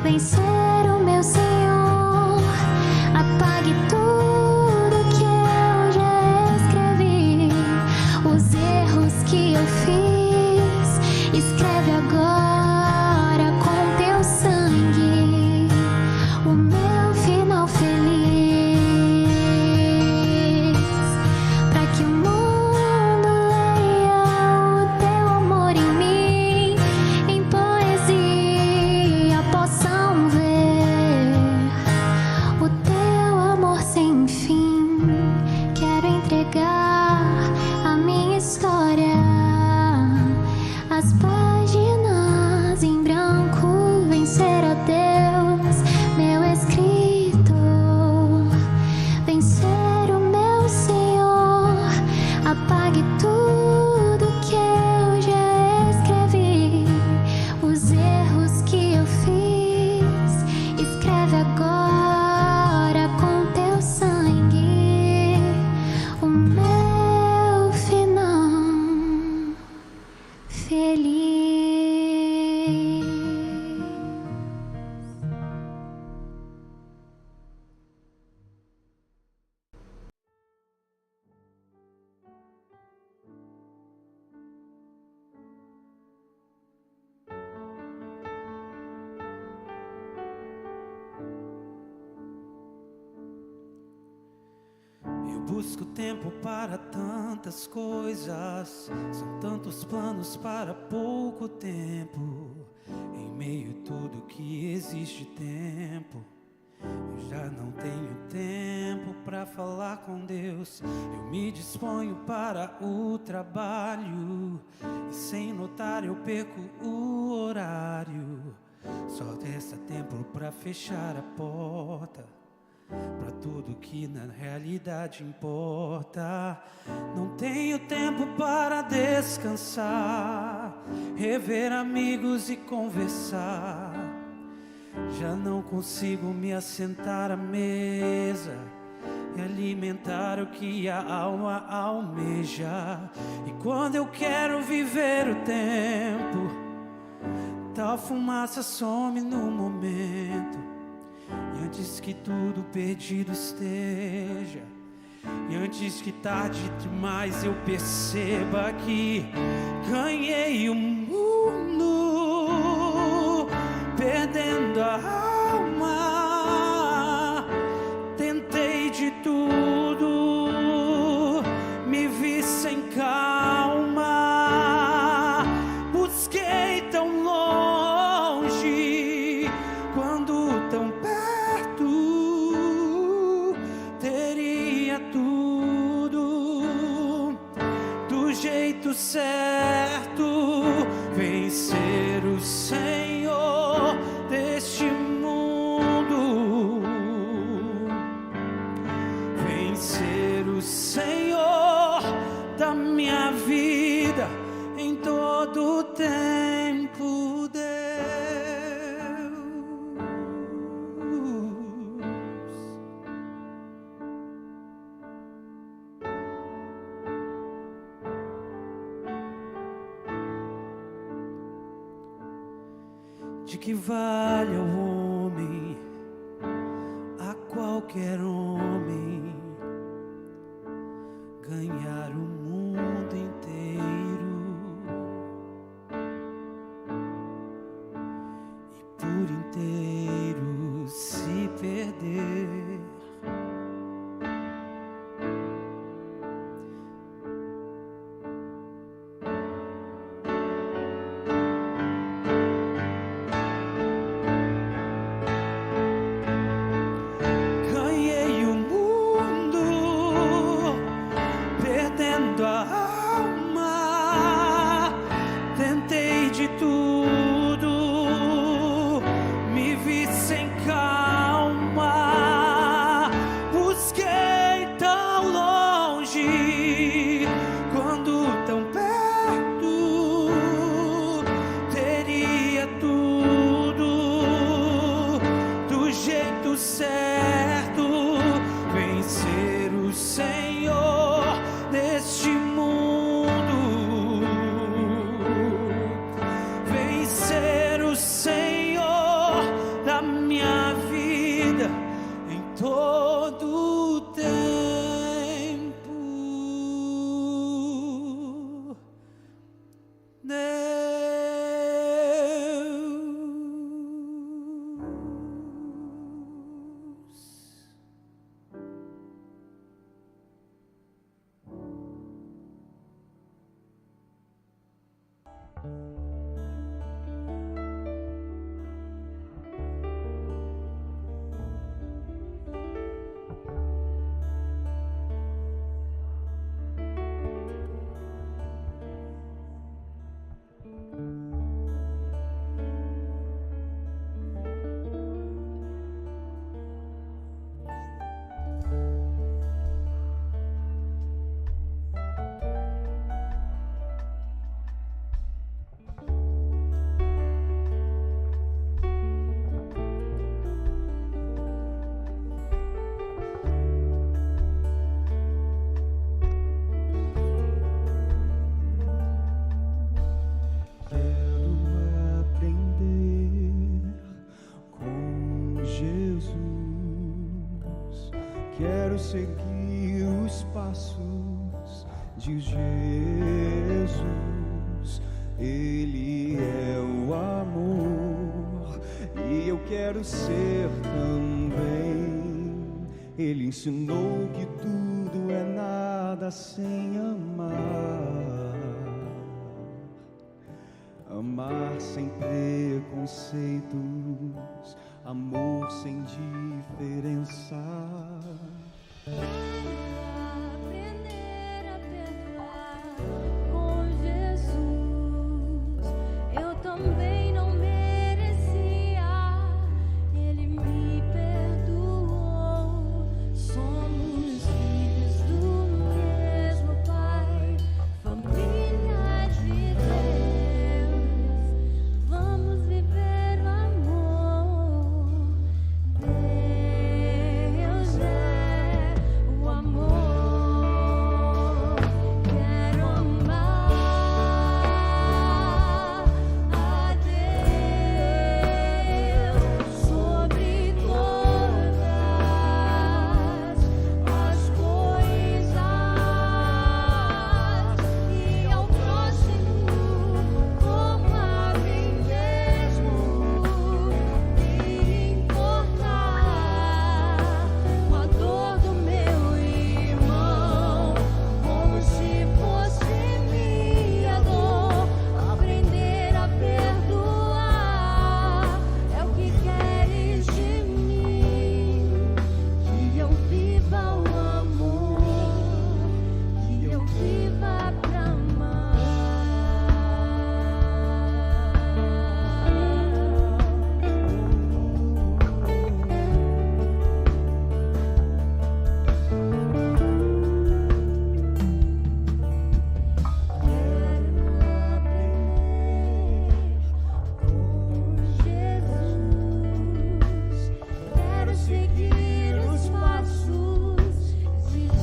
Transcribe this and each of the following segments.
vencer o meu Senhor. Apague tudo que eu já escrevi, os erros que eu fiz. Escreve agora com teu sangue o meu final feliz, para que o mundo leia o teu amor em mim, em poesia possam ver o teu amor sem fim. Quero entregar a minha história, as páginas em branco, vencer a Deus, meu escritor, vencer o meu Senhor. Apague tudo que eu já escrevi, os erros que eu fiz. Escreve agora com teu sangue o meu final feliz. Eu busco tempo para tantas coisas, são tantos planos para pouco tempo. Em meio a tudo que existe tempo, eu já não tenho tempo para falar com Deus. Eu me disponho para o trabalho e sem notar eu perco o horário. Só resta tempo para fechar a porta pra tudo que na realidade importa. Não tenho tempo para descansar, rever amigos e conversar. Já não consigo me assentar à mesa e alimentar o que a alma almeja. E quando eu quero viver o tempo, tal fumaça some no momento. E antes que tudo perdido esteja, e antes que tarde demais eu perceba que ganhei o mundo, perdendo a alma. Tentei de tudo, me vi sem calma. Busquei tão longe, quando tão perto teria tudo do jeito certo. Vencer o Senhor deste mundo, vencer o Senhor da minha vida em todo o tempo, Deus. De que vale ao homem, a qualquer homem, ganhar o mundo inteiro e por inteiro se perder? quero seguir os passos de Jesus. Ele é o amor e eu quero ser também. Ele ensinou que tudo é nada sem amar. Amar sem preconceitos, amor sem diferença. Aprender a perdoar com Jesus. Eu também não merecia, Ele me perdoou. Somos filhos do mesmo Pai, família de Deus. Vamos viver o amor. Deus é o amor. Quero amar a Deus sobre todas as coisas e ao próximo como a mim mesmo, e importar com a dor do meu irmão, como se fosse minha dor. Aprender a perdoar é o que queres de mim, que eu viva o amor, que eu viva pra amar. Quero seguir os passos de Jesus.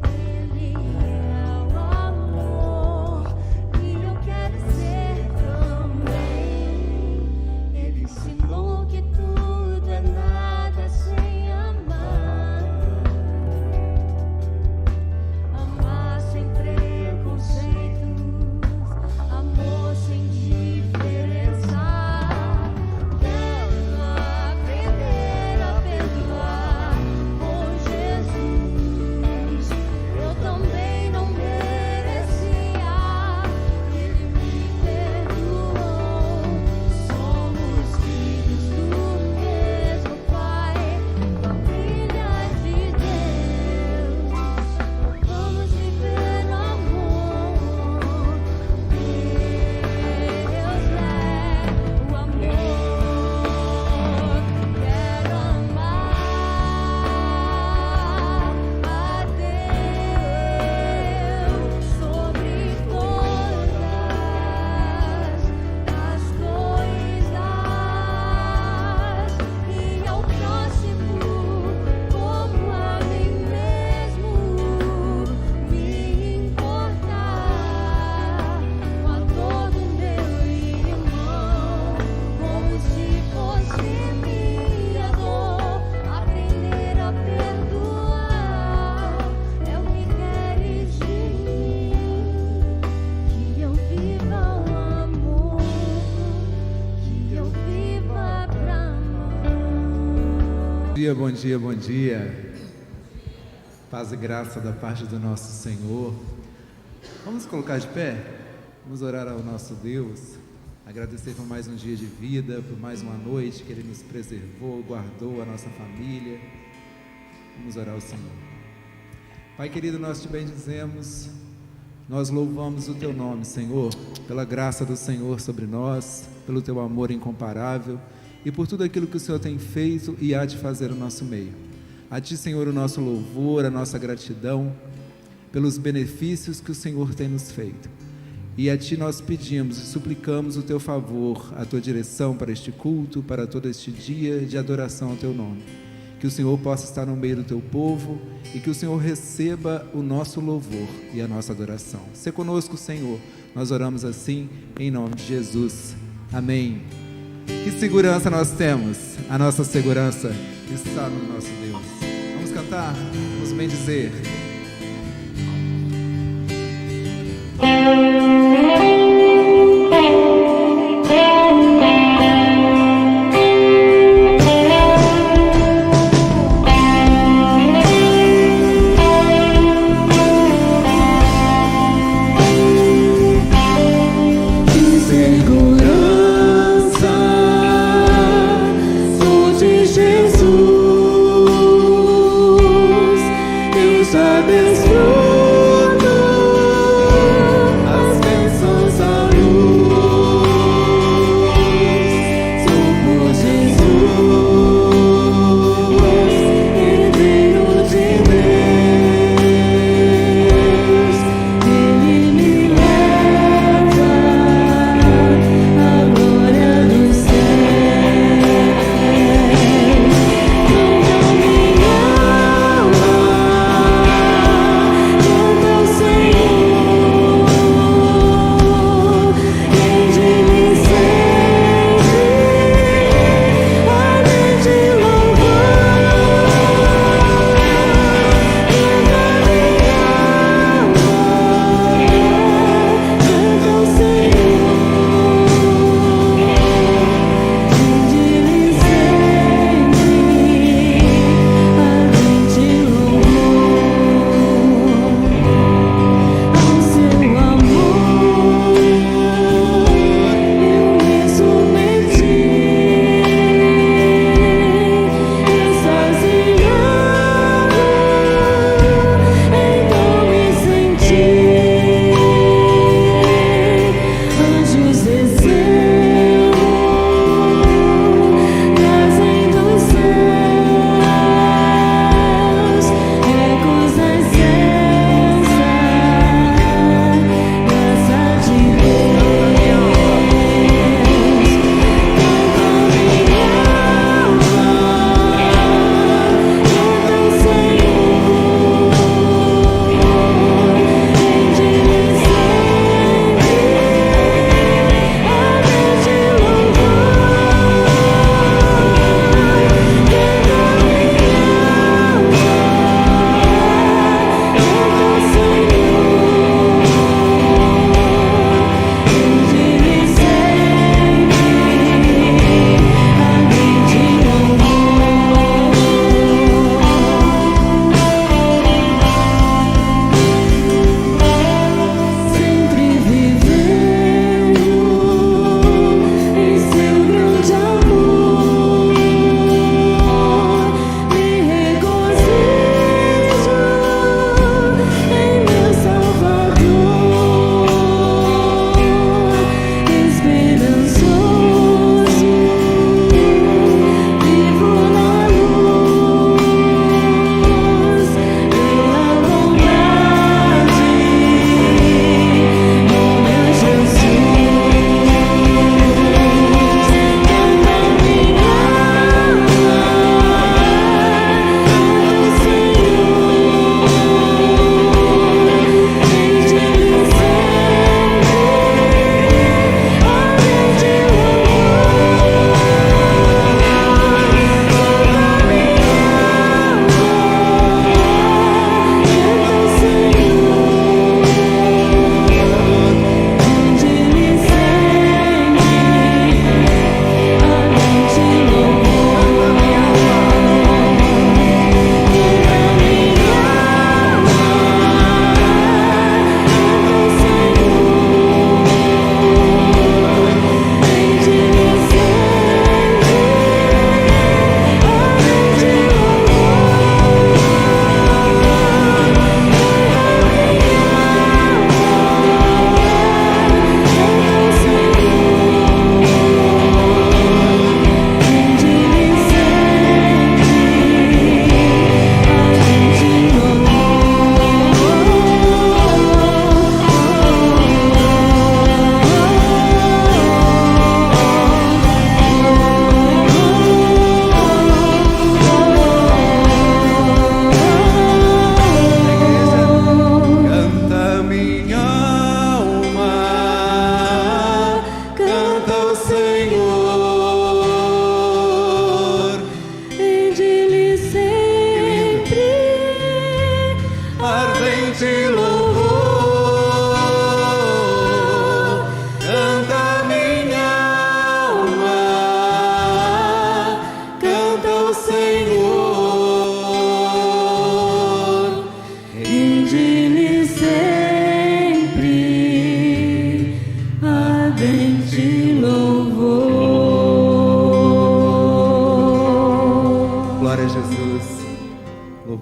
Ele é o amor e eu quero ser também. Ele ensinou que tudo é nada sem amar. Amar sem preconceitos, amor sem diferença. Quero aprender a perdoar com Jesus. Eu também não merecia, Ele me perdoou. Somos filhos do mesmo Pai, família de Deus. Vamos viver no amor. Deus é o amor. Quero amar a Deus sobre todas as coisas e ao próximo como a mim mesmo, me importar com a dor do meu irmão, como se fosse minha dor. Aprender a perdoar é o que queres de mim, que eu viva o amor, que eu viva pra amar. Bom dia, bom dia, bom dia. Paz e graça da parte do nosso Senhor. Vamos colocar de pé? Vamos orar ao nosso Deus, agradecer por mais um dia de vida, por mais uma noite que Ele nos preservou, guardou a nossa família. Vamos orar ao Senhor. Pai querido, nós te bendizemos, nós louvamos o Teu nome, Senhor, pela graça do Senhor sobre nós, pelo Teu amor incomparável e por tudo aquilo que o Senhor tem feito e há de fazer no nosso meio. A Ti, Senhor, o nosso louvor, a nossa gratidão pelos benefícios que o Senhor tem nos feito. E a Ti nós pedimos e suplicamos o Teu favor, a Tua direção para este culto, para todo este dia de adoração ao Teu nome. Que o Senhor possa estar no meio do Teu povo e que o Senhor receba o nosso louvor e a nossa adoração. Sê conosco, Senhor. Nós oramos assim em nome de Jesus. Amém. Que segurança nós temos? A nossa segurança está no nosso Deus. Vamos cantar? Vamos bem dizer. Desfruto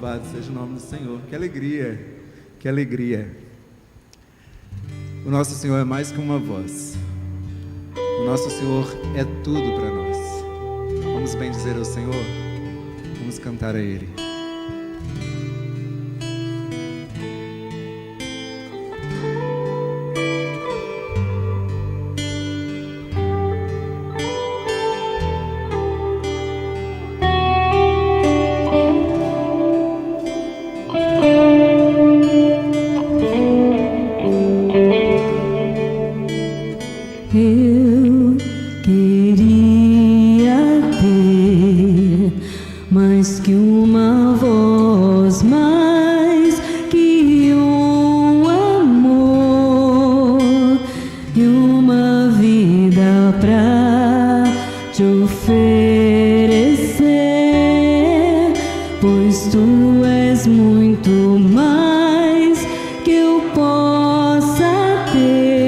Louvado seja o nome do Senhor. Que alegria, que alegria. O nosso Senhor é mais que uma voz. O nosso Senhor é tudo para nós. Vamos bendizer ao Senhor. Vamos cantar a Ele. Eu queria ter mais que uma voz, mais que um amor e uma vida pra te oferecer, pois tu és muito mais que eu possa ter.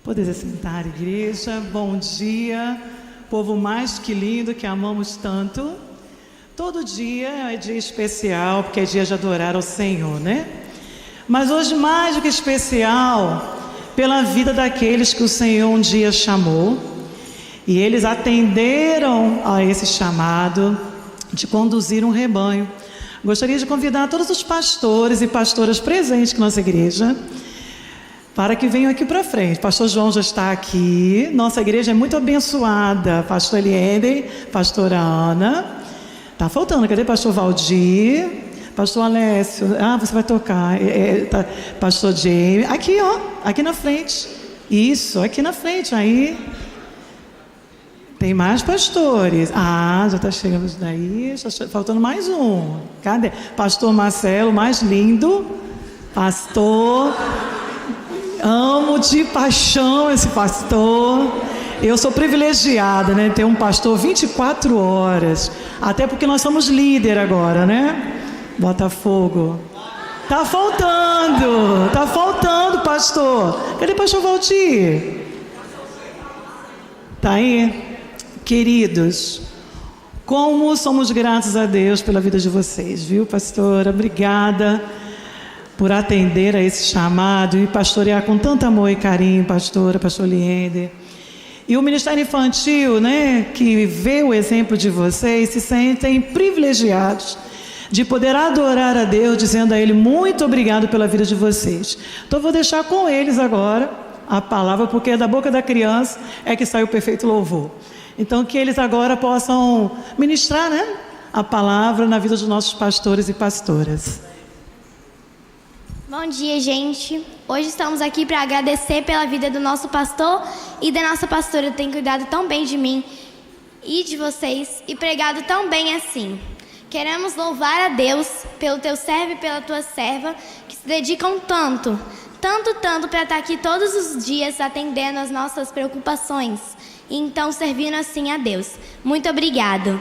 Poder sentar, igreja. Bom dia, povo mais que lindo que amamos tanto. Todo dia é dia especial, porque é dia de adorar ao Senhor, né? Mas hoje mais do que especial, pela vida daqueles que o Senhor um dia chamou, e eles atenderam a esse chamado de conduzir um rebanho. Gostaria de convidar todos os pastores e pastoras presentes na nossa igreja para que venham aqui para frente. Pastor João já está aqui. Nossa igreja é muito abençoada. Pastor Elieder, pastora Ana. Tá faltando. Cadê pastor Valdir? Pastor Alessio. Ah, você vai tocar. Tá. Pastor James. Aqui, ó. Aqui na frente. Isso, aqui na frente. Aí. Tem mais pastores. Ah, já está chegando daí. Está faltando mais um. Cadê? Pastor Marcelo, mais lindo. Pastor. Amo de paixão esse pastor. Eu sou privilegiada, né? Ter um pastor 24 horas. Até porque nós somos líder agora, né? Botafogo. Tá faltando, pastor. Cadê o pastor Valdir? Tá aí? Queridos, como somos gratos a Deus pela vida de vocês, viu, pastora? Obrigada por atender a esse chamado e pastorear com tanto amor e carinho, pastor Liender. E o Ministério Infantil, né, que vê o exemplo de vocês, se sentem privilegiados de poder adorar a Deus, dizendo a Ele muito obrigado pela vida de vocês. Então, vou deixar com eles agora a palavra, porque da boca da criança é que sai o perfeito louvor. Então, que eles agora possam ministrar, né, a palavra na vida dos nossos pastores e pastoras. Bom dia, gente. Hoje estamos aqui para agradecer pela vida do nosso pastor e da nossa pastora. Tem cuidado tão bem de mim e de vocês e pregado tão bem assim. Queremos louvar a Deus pelo teu servo e pela tua serva, que se dedicam tanto para estar aqui todos os dias atendendo as nossas preocupações e então servindo assim a Deus. Muito obrigado.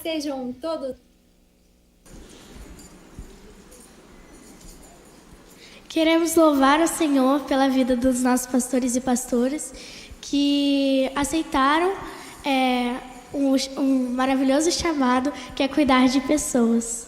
Sejam todos. Queremos louvar o Senhor pela vida dos nossos pastores e pastoras que aceitaram um maravilhoso chamado que é cuidar de pessoas.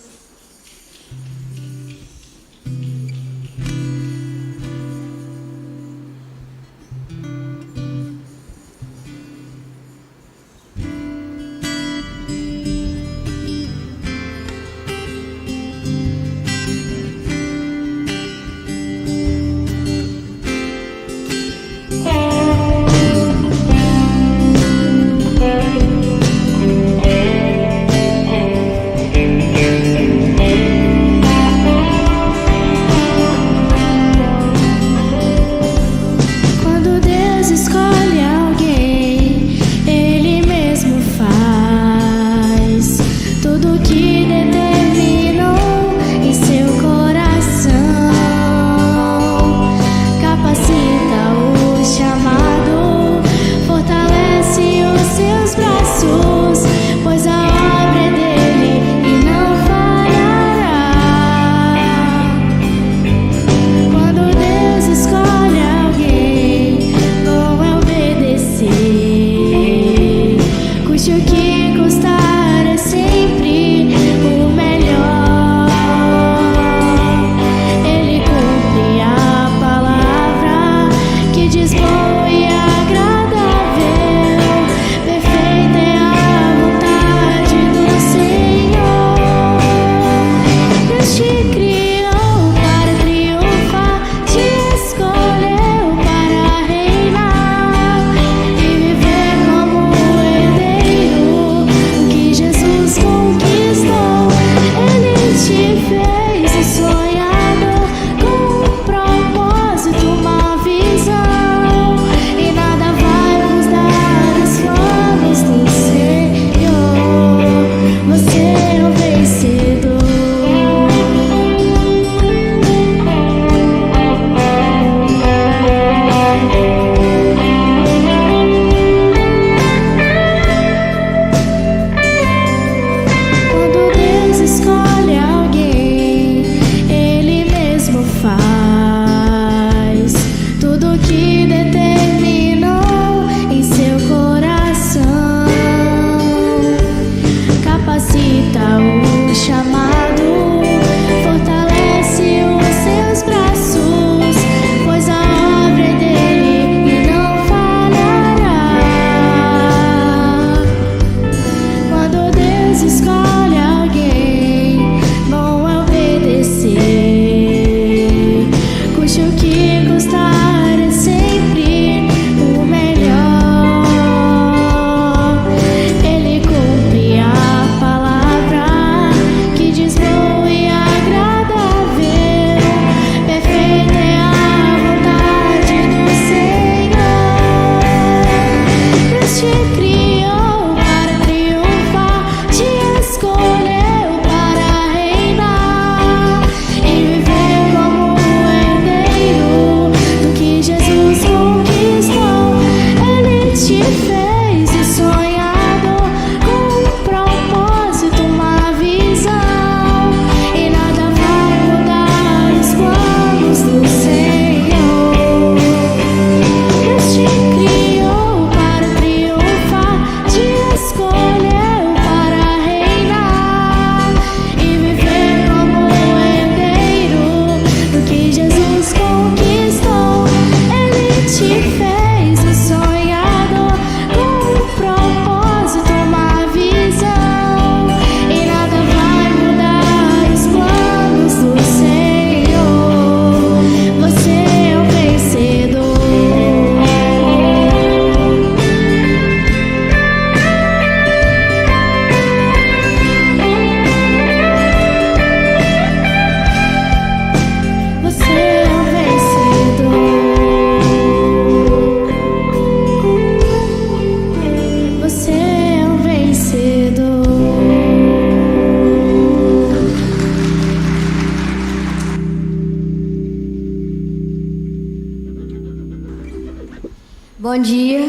Bom dia.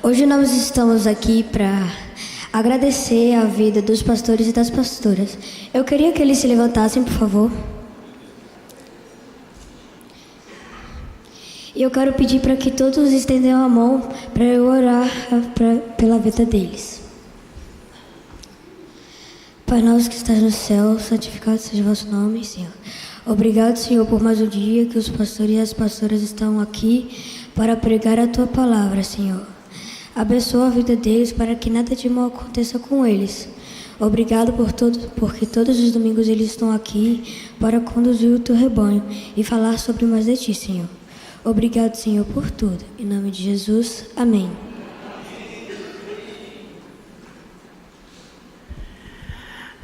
Hoje nós estamos aqui para agradecer a vida dos pastores e das pastoras. Eu queria que eles se levantassem, por favor. E eu quero pedir para que todos estendam a mão para eu orar pela vida deles. Pai nosso que estás no céu, santificado seja o vosso nome, Senhor. Obrigado, Senhor, por mais um dia que os pastores e as pastoras estão aqui para pregar a Tua palavra, Senhor. Abençoa a vida deles para que nada de mal aconteça com eles. Obrigado porque todos os domingos eles estão aqui para conduzir o Teu rebanho e falar sobre mais de Ti, Senhor. Obrigado, Senhor, por tudo. Em nome de Jesus, amém.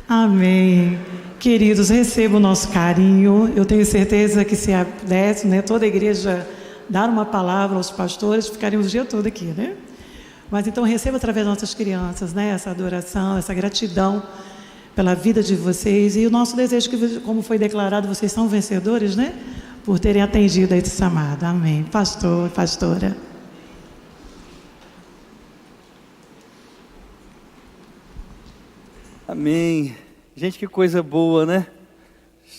Amém. Queridos, receba o nosso carinho. Eu tenho certeza que se pudesse, né, toda a igreja dar uma palavra aos pastores, ficaríamos o dia todo aqui, né? Mas então receba através das nossas crianças, né, essa adoração, essa gratidão pela vida de vocês. E o nosso desejo que, como foi declarado, vocês são vencedores, né? Por terem atendido a esse chamado. Amém. Pastor, pastora. Amém. Gente, que coisa boa, né?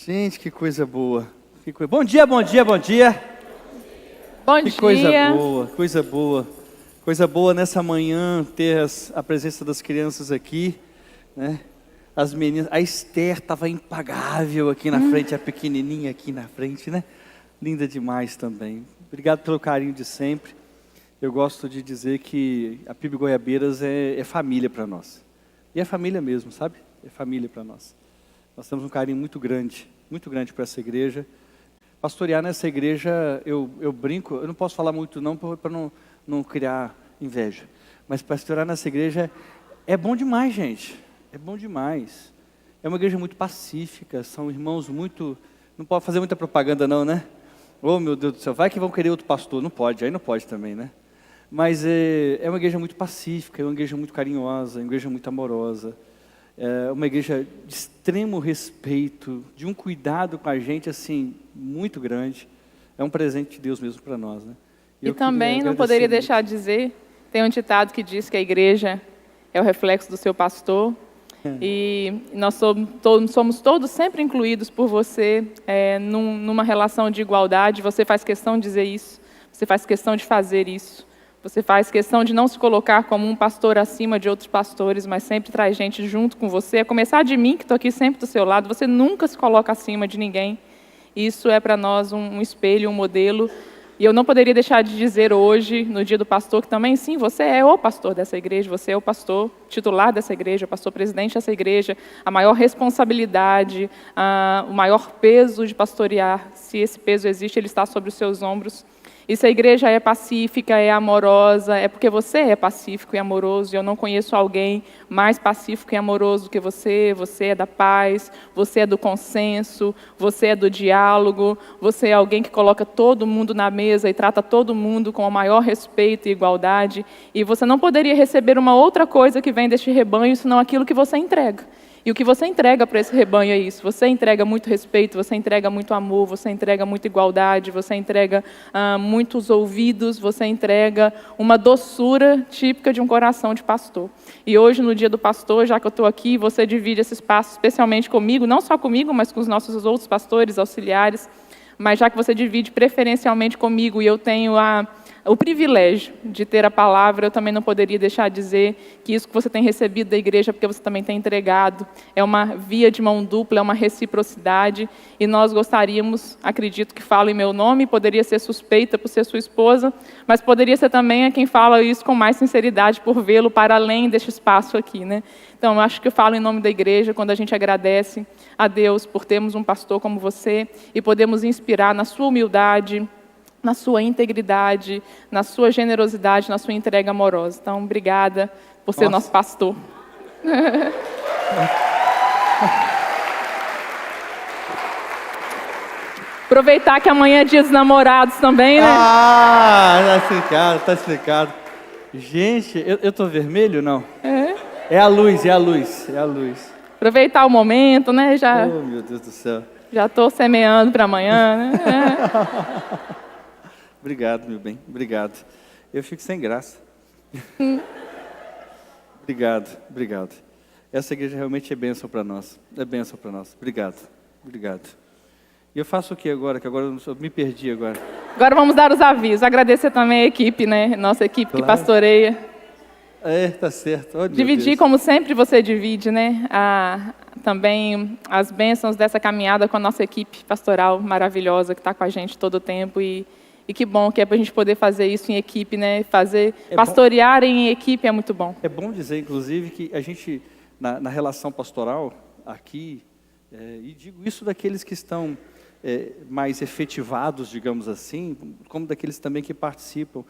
Gente, que coisa boa. Bom dia, bom dia, bom dia. Bom que dia. Coisa boa, coisa boa. Coisa boa nessa manhã ter a presença das crianças aqui, né? As meninas, a Esther estava impagável aqui na frente, a pequenininha aqui na frente, né? Linda demais também. Obrigado pelo carinho de sempre. Eu gosto de dizer que a PIB Goiabeiras é família para nós. E é família mesmo, sabe? É família para nós. Nós temos um carinho muito grande por essa igreja. Pastorear nessa igreja, eu brinco, eu não posso falar muito não, para não criar inveja. Mas pastorear nessa igreja é bom demais, gente. É bom demais. É uma igreja muito pacífica, são irmãos muito... Não pode fazer muita propaganda não, né? Oh, meu Deus do céu, vai que vão querer outro pastor. Não pode, aí não pode também, né? Mas é uma igreja muito pacífica, é uma igreja muito carinhosa, é uma igreja muito amorosa. É uma igreja de extremo respeito, de um cuidado com a gente, assim, muito grande. É um presente de Deus mesmo para nós, né? E também não poderia deixar de dizer, tem um ditado que diz que a igreja é o reflexo do seu pastor. E nós somos todos sempre incluídos por você numa relação de igualdade. Você faz questão de dizer isso, você faz questão de fazer isso. Você faz questão de não se colocar como um pastor acima de outros pastores, mas sempre traz gente junto com você. A começar de mim, que estou aqui sempre do seu lado, você nunca se coloca acima de ninguém. Isso é para nós um espelho, um modelo. E eu não poderia deixar de dizer hoje, no dia do pastor, que também, sim, você é o pastor dessa igreja, você é o pastor titular dessa igreja, o pastor presidente dessa igreja, a maior responsabilidade, o maior peso de pastorear, se esse peso existe, ele está sobre os seus ombros. E se a igreja é pacífica, é amorosa, é porque você é pacífico e amoroso, e eu não conheço alguém mais pacífico e amoroso do que você. Você é da paz, você é do consenso, você é do diálogo, você é alguém que coloca todo mundo na mesa e trata todo mundo com o maior respeito e igualdade, e você não poderia receber uma outra coisa que vem deste rebanho, senão aquilo que você entrega. E o que você entrega para esse rebanho é isso. Você entrega muito respeito, você entrega muito amor, você entrega muita igualdade, você entrega muitos ouvidos, você entrega uma doçura típica de um coração de pastor. E hoje, no dia do pastor, já que eu estou aqui, você divide esse espaço especialmente comigo, não só comigo, mas com os nossos outros pastores, auxiliares, mas já que você divide preferencialmente comigo, e eu tenho o privilégio de ter a palavra, eu também não poderia deixar de dizer que isso que você tem recebido da igreja, porque você também tem entregado, é uma via de mão dupla, é uma reciprocidade, e nós gostaríamos, acredito que falo em meu nome, poderia ser suspeita por ser sua esposa, mas poderia ser também a quem fala isso com mais sinceridade por vê-lo para além deste espaço aqui, né? Então, eu acho que eu falo em nome da igreja quando a gente agradece a Deus por termos um pastor como você e podemos inspirar na sua humildade, na sua integridade, na sua generosidade, na sua entrega amorosa. Então, obrigada por ser nosso pastor. Aproveitar que amanhã é dia dos namorados também, né? Tá explicado. Gente, eu tô vermelho, não? É a luz. Aproveitar o momento, né? Oh, meu Deus do céu. Já estou semeando para amanhã, né? Obrigado, meu bem. Obrigado. Eu fico sem graça. Obrigado. Essa igreja realmente é bênção para nós. É bênção para nós. Obrigado. E eu faço o que agora? Que agora eu me perdi agora. Agora vamos dar os avisos. Agradecer também a equipe, né? Nossa equipe que pastoreia. Tá certo. Oh, Dividir, como sempre você divide, né? Também as bênçãos dessa caminhada com a nossa equipe pastoral maravilhosa que está com a gente todo o tempo. E que bom que é para a gente poder fazer isso em equipe, né? Pastorear em equipe é muito bom. É bom dizer, inclusive, que a gente, na relação pastoral aqui, e digo isso daqueles que estão mais efetivados, digamos assim, como daqueles também que participam,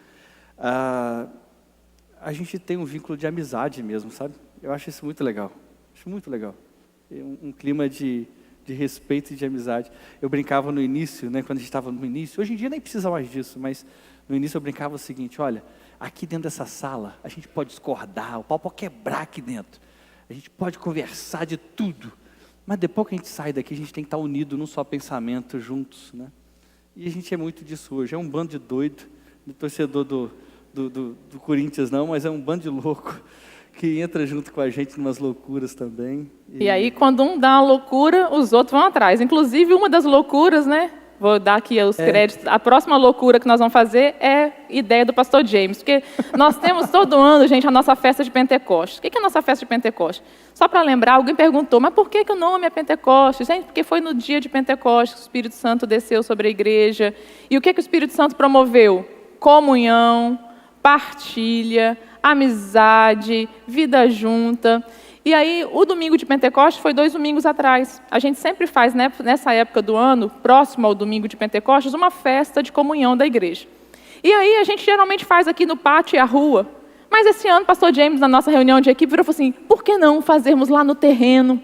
a gente tem um vínculo de amizade mesmo, sabe? Eu acho isso muito legal. Acho muito legal. Um clima de respeito e de amizade. Eu brincava no início, né, quando a gente estava no início, hoje em dia nem precisa mais disso, mas no início eu brincava o seguinte: olha, aqui dentro dessa sala a gente pode discordar, o pau pode quebrar aqui dentro, a gente pode conversar de tudo, mas depois que a gente sai daqui a gente tem que estar unido num só pensamento, juntos, né? E a gente é muito disso hoje, é um bando de doido, de torcedor do Corinthians não, mas é um bando de louco que entra junto com a gente em umas loucuras também. E aí, quando um dá uma loucura, os outros vão atrás. Inclusive, uma das loucuras, né? Vou dar aqui os créditos. A próxima loucura que nós vamos fazer é ideia do pastor James. Porque nós temos todo ano, gente, a nossa festa de Pentecostes. O que é a nossa festa de Pentecostes? Só para lembrar, alguém perguntou, mas por que o nome é Pentecostes? Gente, porque foi no dia de Pentecostes que o Espírito Santo desceu sobre a igreja. E o que o Espírito Santo promoveu? Comunhão, partilha, amizade, vida junta. E aí, o domingo de Pentecostes foi 2 domingos atrás. A gente sempre faz, né, nessa época do ano, próximo ao domingo de Pentecostes, uma festa de comunhão da igreja. E aí, a gente geralmente faz aqui no pátio e a rua. Mas esse ano, o pastor James, na nossa reunião de equipe, virou e falou assim: por que não fazermos lá no terreno?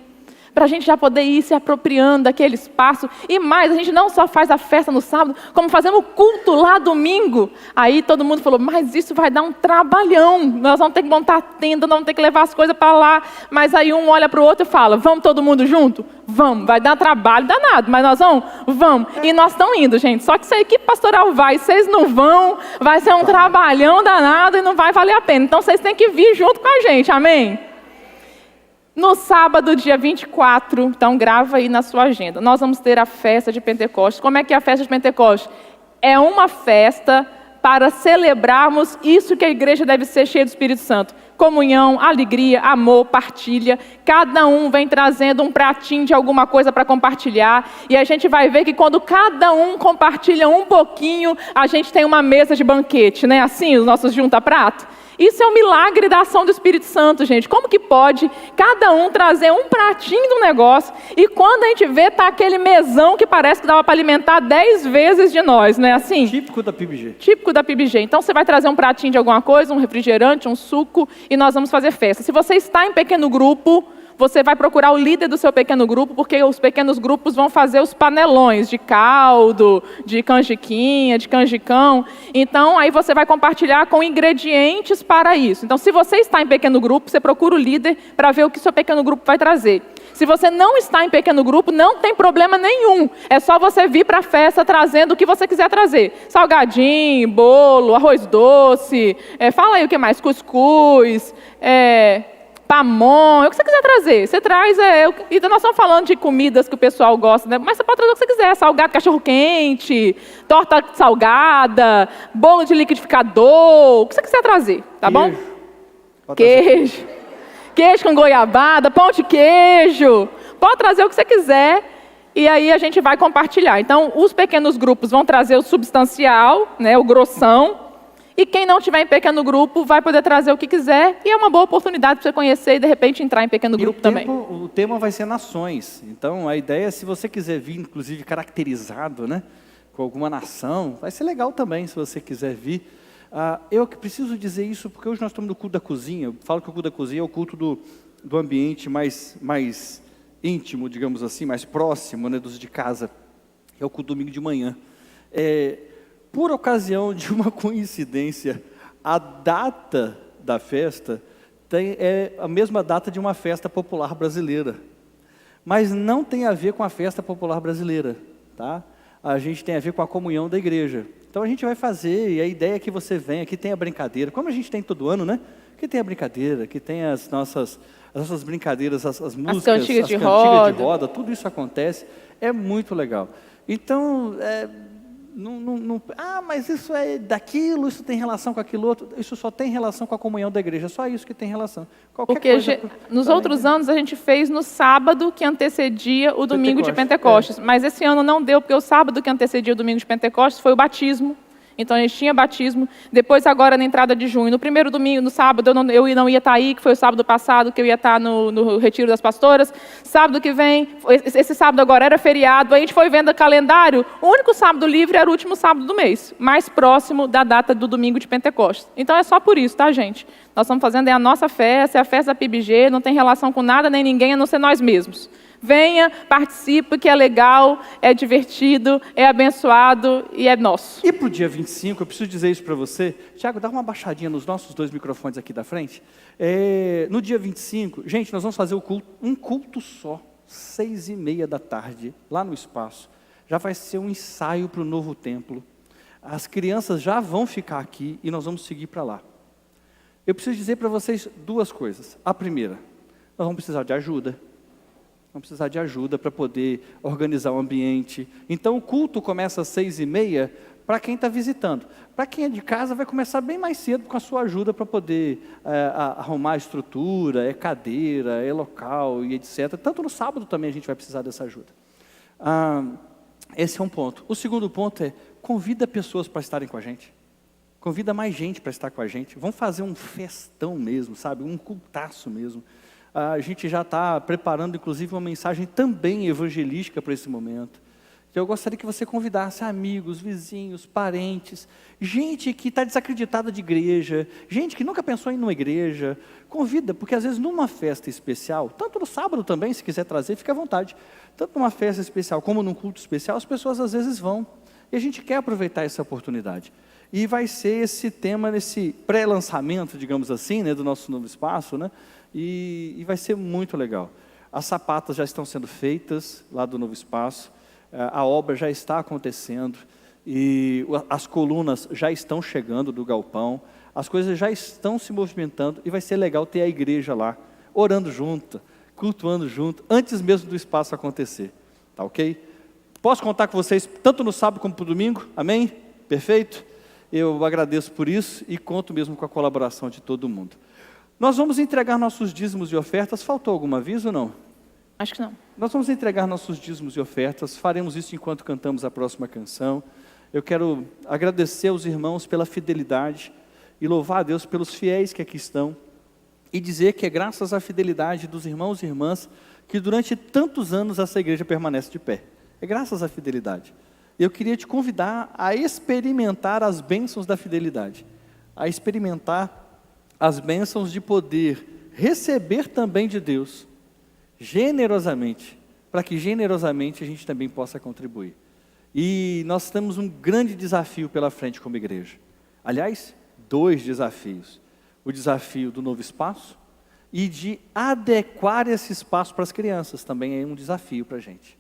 Para a gente já poder ir se apropriando daquele espaço. E mais, a gente não só faz a festa no sábado, como fazemos o culto lá domingo. Aí todo mundo falou, mas isso vai dar um trabalhão. Nós vamos ter que montar a tenda, nós vamos ter que levar as coisas para lá. Mas aí um olha para o outro e fala, vamos todo mundo junto? Vamos, vai dar trabalho danado, mas nós vamos? Vamos. E nós estamos indo, gente. Só que se a equipe pastoral vai, vocês não vão, vai ser um trabalhão danado e não vai valer a pena. Então vocês têm que vir junto com a gente, amém? No sábado, dia 24, então grava aí na sua agenda, nós vamos ter a festa de Pentecostes. Como é que é a festa de Pentecostes? É uma festa para celebrarmos isso que a igreja deve ser cheia do Espírito Santo. Comunhão, alegria, amor, partilha. Cada um vem trazendo um pratinho de alguma coisa para compartilhar. E a gente vai ver que quando cada um compartilha um pouquinho, a gente tem uma mesa de banquete, né? Assim, os nossos junta-prato. Isso é um milagre da ação do Espírito Santo, gente. Como que pode cada um trazer um pratinho de um negócio e quando a gente vê, tá aquele mesão que parece que dava para alimentar 10 vezes de nós, não é assim? Típico da PIBG. Típico da PIBG. Então você vai trazer um pratinho de alguma coisa, um refrigerante, um suco e nós vamos fazer festa. Se você está em pequeno grupo, você vai procurar o líder do seu pequeno grupo, porque os pequenos grupos vão fazer os panelões de caldo, de canjiquinha, de canjicão. Então, aí você vai compartilhar com ingredientes para isso. Então, se você está em pequeno grupo, você procura o líder para ver o que o seu pequeno grupo vai trazer. Se você não está em pequeno grupo, não tem problema nenhum. É só você vir para a festa trazendo o que você quiser trazer. Salgadinho, bolo, arroz doce, fala aí o que mais, cuscuz, pamonha, o que você quiser trazer. Você traz, e nós estamos falando de comidas que o pessoal gosta, né? Mas você pode trazer o que você quiser, salgado, cachorro-quente, torta salgada, bolo de liquidificador, o que você quiser trazer, tá bom? Queijo. Queijo com goiabada, pão de queijo. Pode trazer o que você quiser e aí a gente vai compartilhar. Então, os pequenos grupos vão trazer o substancial, né, o grossão. E quem não tiver em pequeno grupo vai poder trazer o que quiser. E é uma boa oportunidade para você conhecer e, de repente, entrar em pequeno grupo também. O tema vai ser nações. Então, a ideia é, se você quiser vir, inclusive, caracterizado, né, com alguma nação, vai ser legal também, se você quiser vir. Eu que preciso dizer isso porque hoje nós estamos no culto da cozinha. Eu falo que o culto da cozinha é o culto do ambiente mais íntimo, digamos assim, mais próximo, né, dos de casa. É o culto domingo de manhã. Por ocasião de uma coincidência, a data da festa é a mesma data de uma festa popular brasileira. Mas não tem a ver com a festa popular brasileira, tá? A gente tem a ver com a comunhão da igreja. Então a gente vai fazer, e a ideia é que você venha, que tenha brincadeira, como a gente tem todo ano, né? Que tenha brincadeira, que tenha as nossas brincadeiras, as músicas, as cantigas de roda, tudo isso acontece, é muito legal. Então, mas isso é daquilo, isso tem relação com aquilo outro, isso só tem relação com a comunhão da igreja, só isso que tem relação. Porque nos outros anos a gente fez no sábado que antecedia o domingo de Pentecostes, mas esse ano não deu, porque o sábado que antecedia o domingo de Pentecostes foi o batismo. Então a gente tinha batismo, depois agora na entrada de junho, no primeiro domingo, no sábado, eu não ia estar aí, que foi o sábado passado, que eu ia estar no retiro das pastoras, sábado que vem, esse sábado agora era feriado, a gente foi vendo o calendário, o único sábado livre era o último sábado do mês, mais próximo da data do domingo de Pentecostes. Então é só por isso, tá, gente? Nós estamos fazendo a nossa festa, é a festa da PIBG, não tem relação com nada nem ninguém, a não ser nós mesmos. Venha, participe, que é legal, é divertido, é abençoado e é nosso. E para o dia 25, eu preciso dizer isso para você. Tiago, dá uma baixadinha nos nossos 2 microfones aqui da frente. No dia 25, gente, nós vamos fazer um culto só, 6h30 da tarde, lá no espaço. Já vai ser um ensaio para o novo templo. As crianças já vão ficar aqui e nós vamos seguir para lá. Eu preciso dizer para vocês 2 coisas. A primeira, nós vamos precisar de ajuda. Vamos precisar de ajuda para poder organizar o ambiente. Então o culto começa às 6h30 para quem está visitando. Para quem é de casa vai começar bem mais cedo com a sua ajuda para poder arrumar a estrutura, cadeira, local e etc. Tanto no sábado também a gente vai precisar dessa ajuda. Esse é um ponto. O segundo ponto é, convida pessoas para estarem com a gente. Convida mais gente para estar com a gente. Vamos fazer um festão mesmo, sabe? Um cultaço mesmo. A gente já está preparando, inclusive, uma mensagem também evangelística para esse momento. Então, eu gostaria que você convidasse amigos, vizinhos, parentes, gente que está desacreditada de igreja, gente que nunca pensou em ir numa igreja. Convida, porque às vezes numa festa especial, tanto no sábado também, se quiser trazer, fique à vontade. Tanto numa festa especial como num culto especial, as pessoas às vezes vão. E a gente quer aproveitar essa oportunidade. E vai ser esse tema, nesse pré-lançamento, digamos assim, né, do nosso novo espaço, né? E vai ser muito legal. As sapatas já estão sendo feitas lá do novo espaço, a obra já está acontecendo, e as colunas já estão chegando do galpão, as coisas já estão se movimentando, e vai ser legal ter a igreja lá, orando junto, cultuando junto, antes mesmo do espaço acontecer, tá ok? Posso contar com vocês, tanto no sábado como no domingo, amém? Perfeito? Eu agradeço por isso, e conto mesmo com a colaboração de todo mundo. Nós vamos entregar nossos dízimos e ofertas. Faltou algum aviso ou não? Acho que não. Nós vamos entregar nossos dízimos e ofertas. Faremos isso enquanto cantamos a próxima canção. Eu quero agradecer aos irmãos pela fidelidade e louvar a Deus pelos fiéis que aqui estão. E dizer que é graças à fidelidade dos irmãos e irmãs que durante tantos anos essa igreja permanece de pé. É graças à fidelidade. Eu queria te convidar a experimentar as bênçãos da fidelidade. A experimentar as bênçãos de poder receber também de Deus, generosamente, para que generosamente a gente também possa contribuir. E nós temos um grande desafio pela frente como igreja. Aliás, 2 desafios. O desafio do novo espaço e de adequar esse espaço para as crianças, também é um desafio para a gente.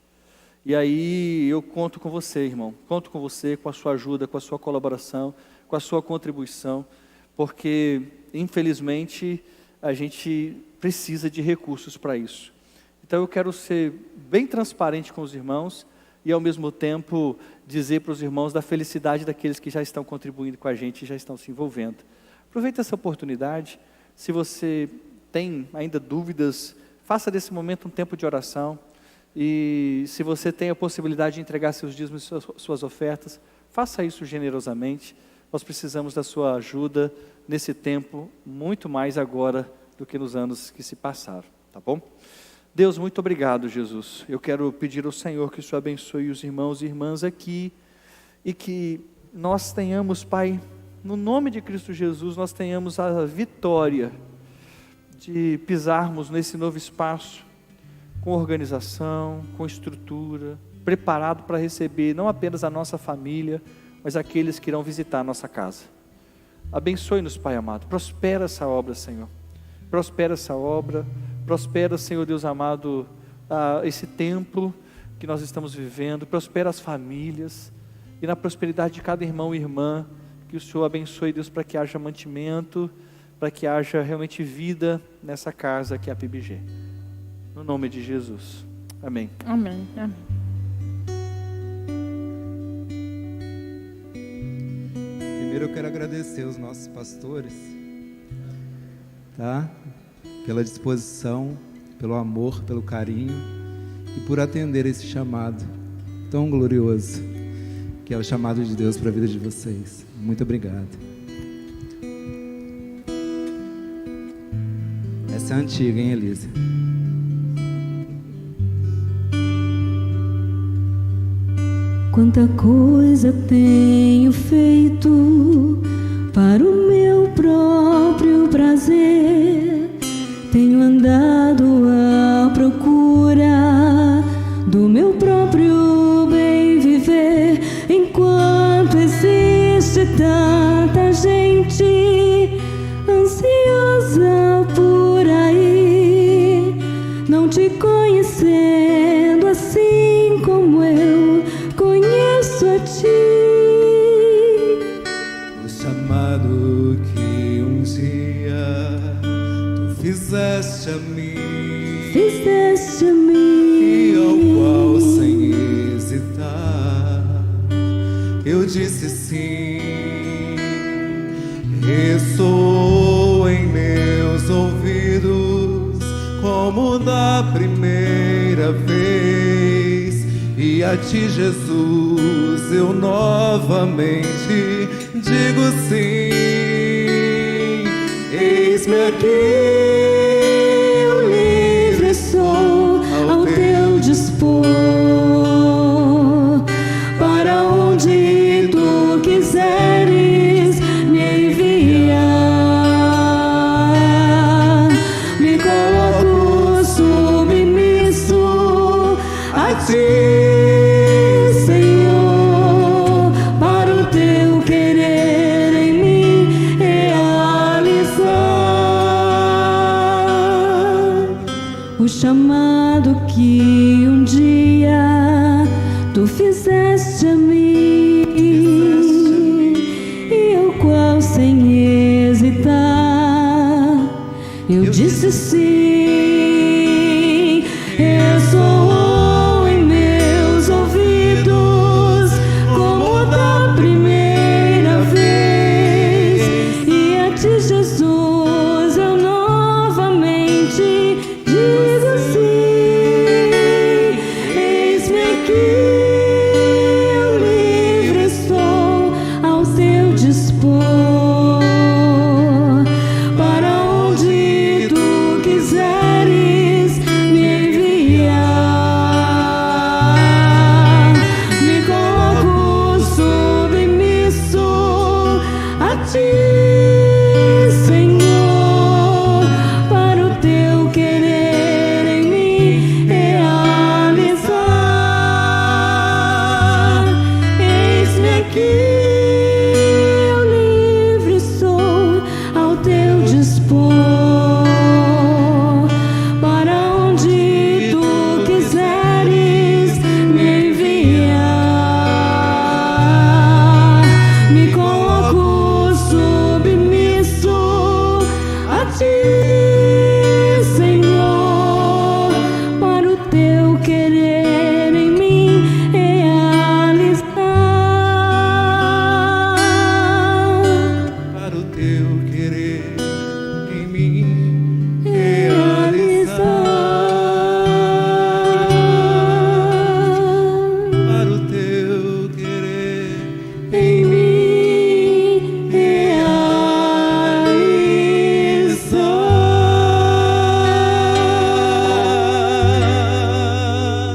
E aí eu conto com você, irmão, conto com você, com a sua ajuda, com a sua colaboração, com a sua contribuição, porque infelizmente a gente precisa de recursos para isso. Então eu quero ser bem transparente com os irmãos e ao mesmo tempo dizer para os irmãos da felicidade daqueles que já estão contribuindo com a gente e já estão se envolvendo. Aproveite essa oportunidade. Se você tem ainda dúvidas, faça desse momento um tempo de oração. E se você tem a possibilidade de entregar seus dízimos e suas ofertas, faça isso generosamente. Nós precisamos da sua ajuda nesse tempo, muito mais agora do que nos anos que se passaram, tá bom? Deus, muito obrigado, Jesus. Eu quero pedir ao Senhor que o Senhor abençoe os irmãos e irmãs aqui, e que nós tenhamos, Pai, no nome de Cristo Jesus, nós tenhamos a vitória de pisarmos nesse novo espaço, com organização, com estrutura, preparado para receber não apenas a nossa família, mas aqueles que irão visitar a nossa casa. Abençoe-nos, Pai amado, prospera essa obra, Senhor, prospera essa obra, prospera, Senhor Deus amado, esse templo que nós estamos vivendo, prospera as famílias, e na prosperidade de cada irmão e irmã. Que o Senhor abençoe, Deus, para que haja mantimento, para que haja realmente vida nessa casa que é a PBG. No nome de Jesus. Amém. Amém. Amém. Primeiro eu quero agradecer os nossos pastores, tá? Pela disposição, pelo amor, pelo carinho e por atender esse chamado tão glorioso, que é o chamado de Deus para a vida de vocês. Muito obrigado. Essa é antiga, hein, Elisa? Quanta coisa tenho feito para o meu próprio prazer. Tenho andado à procura do meu próprio bem viver. Enquanto existe tanta gente ansiosa por aí, não te conhecendo assim como eu conheço a ti. O chamado que um dia tu fizeste a mim, e ao qual sem hesitar eu disse sim. Ressoou em meus ouvidos como da primeira vez, e a ti, Jesus, eu novamente digo sim. Eis-me aqui, Eu livre sou ao teu dispor, para onde tu quiseres me enviar. Me coloco submisso a ti, Senhor, para o teu querer em mim realizar. O chamado que um dia tu fizeste a mim, e ao qual sem hesitar eu disse sim. Ressoou em meus ouvidos como da primeira vez, e a ti, Jesus, eu novamente digo sim. Eis-me aqui, eu livre sou ao teu dispor, para onde tu quiseres me enviar. Me coloco submisso a ti, Senhor, para o teu querer em mim realizar. Eis-me aqui, eu livre sou ao teu dispor, para onde tu quiseres me enviar. Me coloco submisso a ti, Senhor, para o teu querer em mim realizar. para o teu querer em mim realizar. Para o teu querer Em mim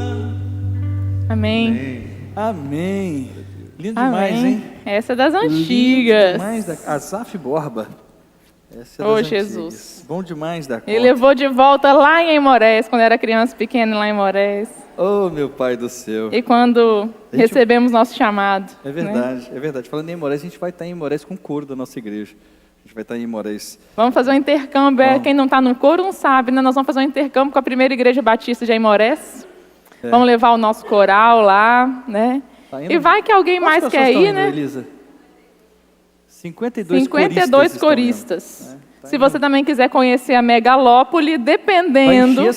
realizar. Amém. Amém. Lindo Amém. demais, hein? Essa é das Lindo antigas. demais. Asaf Borba. Essa é Ô, das Jesus. antigas. Bom demais da conta. Ele levou de volta lá em Aimorés, quando era criança pequena lá em Aimorés. Oh, meu Pai do céu. E quando A gente- recebemos nosso chamado. É né? verdade, é verdade. Falando em Aimorés, a gente vai estar em Aimorés com o coro da nossa igreja. A gente vai estar em Aimorés. Vamos fazer um intercâmbio. Vamos. Quem não está no coro não sabe, né? Nós vamos fazer um intercâmbio com a primeira igreja batista de Aimorés. É. Vamos levar o nosso coral lá, né? Tá indo? E vai que alguém Quantas mais pessoas quer estão ir, indo, né? Elisa? 52 coristas. coristas. Estão indo, né? Tá Se indo. você também quiser conhecer a megalópole, Vai dependendo encher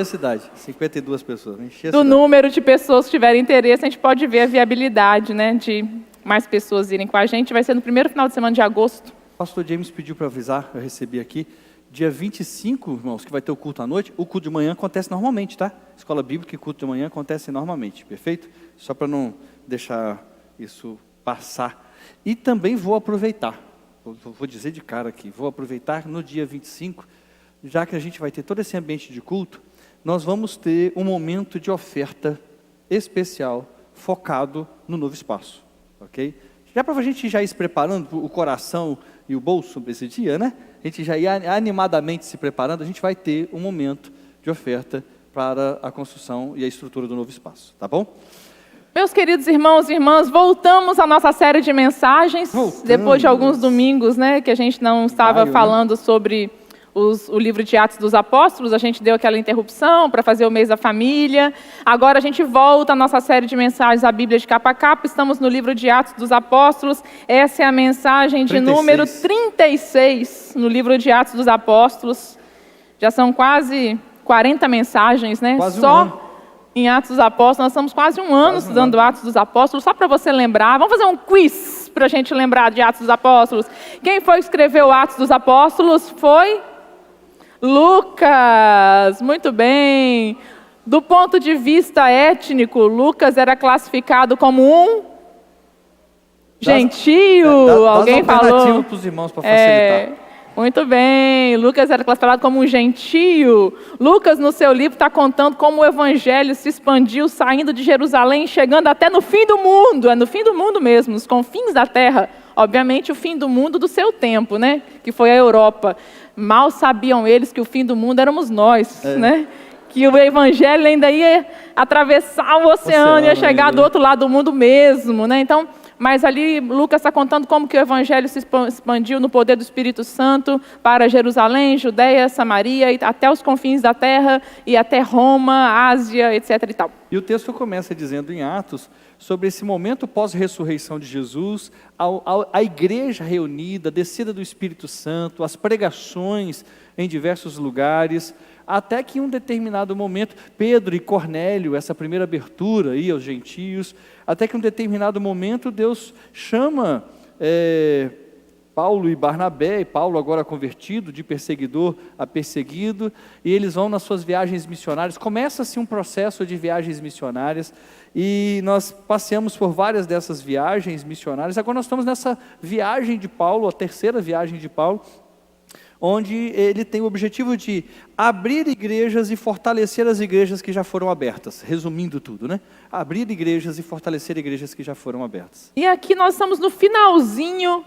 a cidade. 52 pessoas, vai encher a do cidade. número de pessoas que tiverem interesse, a gente pode ver a viabilidade, né, de mais pessoas irem com a gente. Vai ser no primeiro final de semana de agosto. O pastor James pediu para avisar, eu recebi aqui, dia 25, irmãos, que vai ter o culto à noite. O culto de manhã acontece normalmente, tá? Escola bíblica e culto de manhã acontece normalmente, perfeito? Só para não deixar isso passar. E também vou aproveitar, vou dizer de cara aqui, vou aproveitar no dia 25, já que a gente vai ter todo esse ambiente de culto, nós vamos ter um momento de oferta especial, focado no novo espaço, ok? Já para a gente já ir se preparando, o coração e o bolso para esse dia, né? A gente já ia animadamente se preparando, a gente vai ter um momento de oferta para a construção e a estrutura do novo espaço, tá bom? Meus queridos irmãos e irmãs, voltamos à nossa série de mensagens, depois de alguns domingos, né, que a gente não estava falando sobre o livro de Atos dos Apóstolos, a gente deu aquela interrupção para fazer o mês da família. Agora a gente volta à nossa série de mensagens, a Bíblia de capa a capa. Estamos no livro de Atos dos Apóstolos. Essa é a mensagem de número 36 no livro de Atos dos Apóstolos. Já são quase 40 mensagens, né? Quase Só um ano. em Atos dos Apóstolos. Nós estamos quase um ano estudando Atos dos Apóstolos. Só para você lembrar, vamos fazer um quiz para a gente lembrar de Atos dos Apóstolos. Quem foi que escreveu Atos dos Apóstolos? Foi Lucas. Muito bem. Do ponto de vista étnico, Lucas era classificado como um gentio. Alguém falou? Para os irmãos para facilitar. Muito bem, Lucas era classificado como um gentio. Lucas, no seu livro, está contando como o evangelho se expandiu, saindo de Jerusalém, chegando até no fim do mundo. É no fim do mundo mesmo, nos confins da terra. Obviamente, o fim do mundo do seu tempo, né? Que foi a Europa. Mal sabiam eles que o fim do mundo éramos nós, né? Que o evangelho ainda ia atravessar o oceano, ia chegar do outro lado do mundo mesmo, né? Então, mas ali Lucas está contando como que o evangelho se expandiu no poder do Espírito Santo para Jerusalém, Judeia, Samaria, e até os confins da terra e até Roma, Ásia, etc. e tal. E o texto começa dizendo em Atos sobre esse momento pós-ressurreição de Jesus, a igreja reunida, a descida do Espírito Santo, as pregações em diversos lugares, até que em um determinado momento, Pedro e Cornélio, essa primeira abertura aí aos gentios, até que em um determinado momento Deus chama Paulo e Barnabé, e Paulo agora convertido, de perseguidor a perseguido, e eles vão nas suas viagens missionárias. Começa-se um processo de viagens missionárias, e nós passeamos por várias dessas viagens missionárias. Agora nós estamos nessa viagem de Paulo, a terceira viagem de Paulo, onde ele tem o objetivo de abrir igrejas e fortalecer as igrejas que já foram abertas. Resumindo tudo, né? Abrir igrejas e fortalecer igrejas que já foram abertas. E aqui nós estamos no finalzinho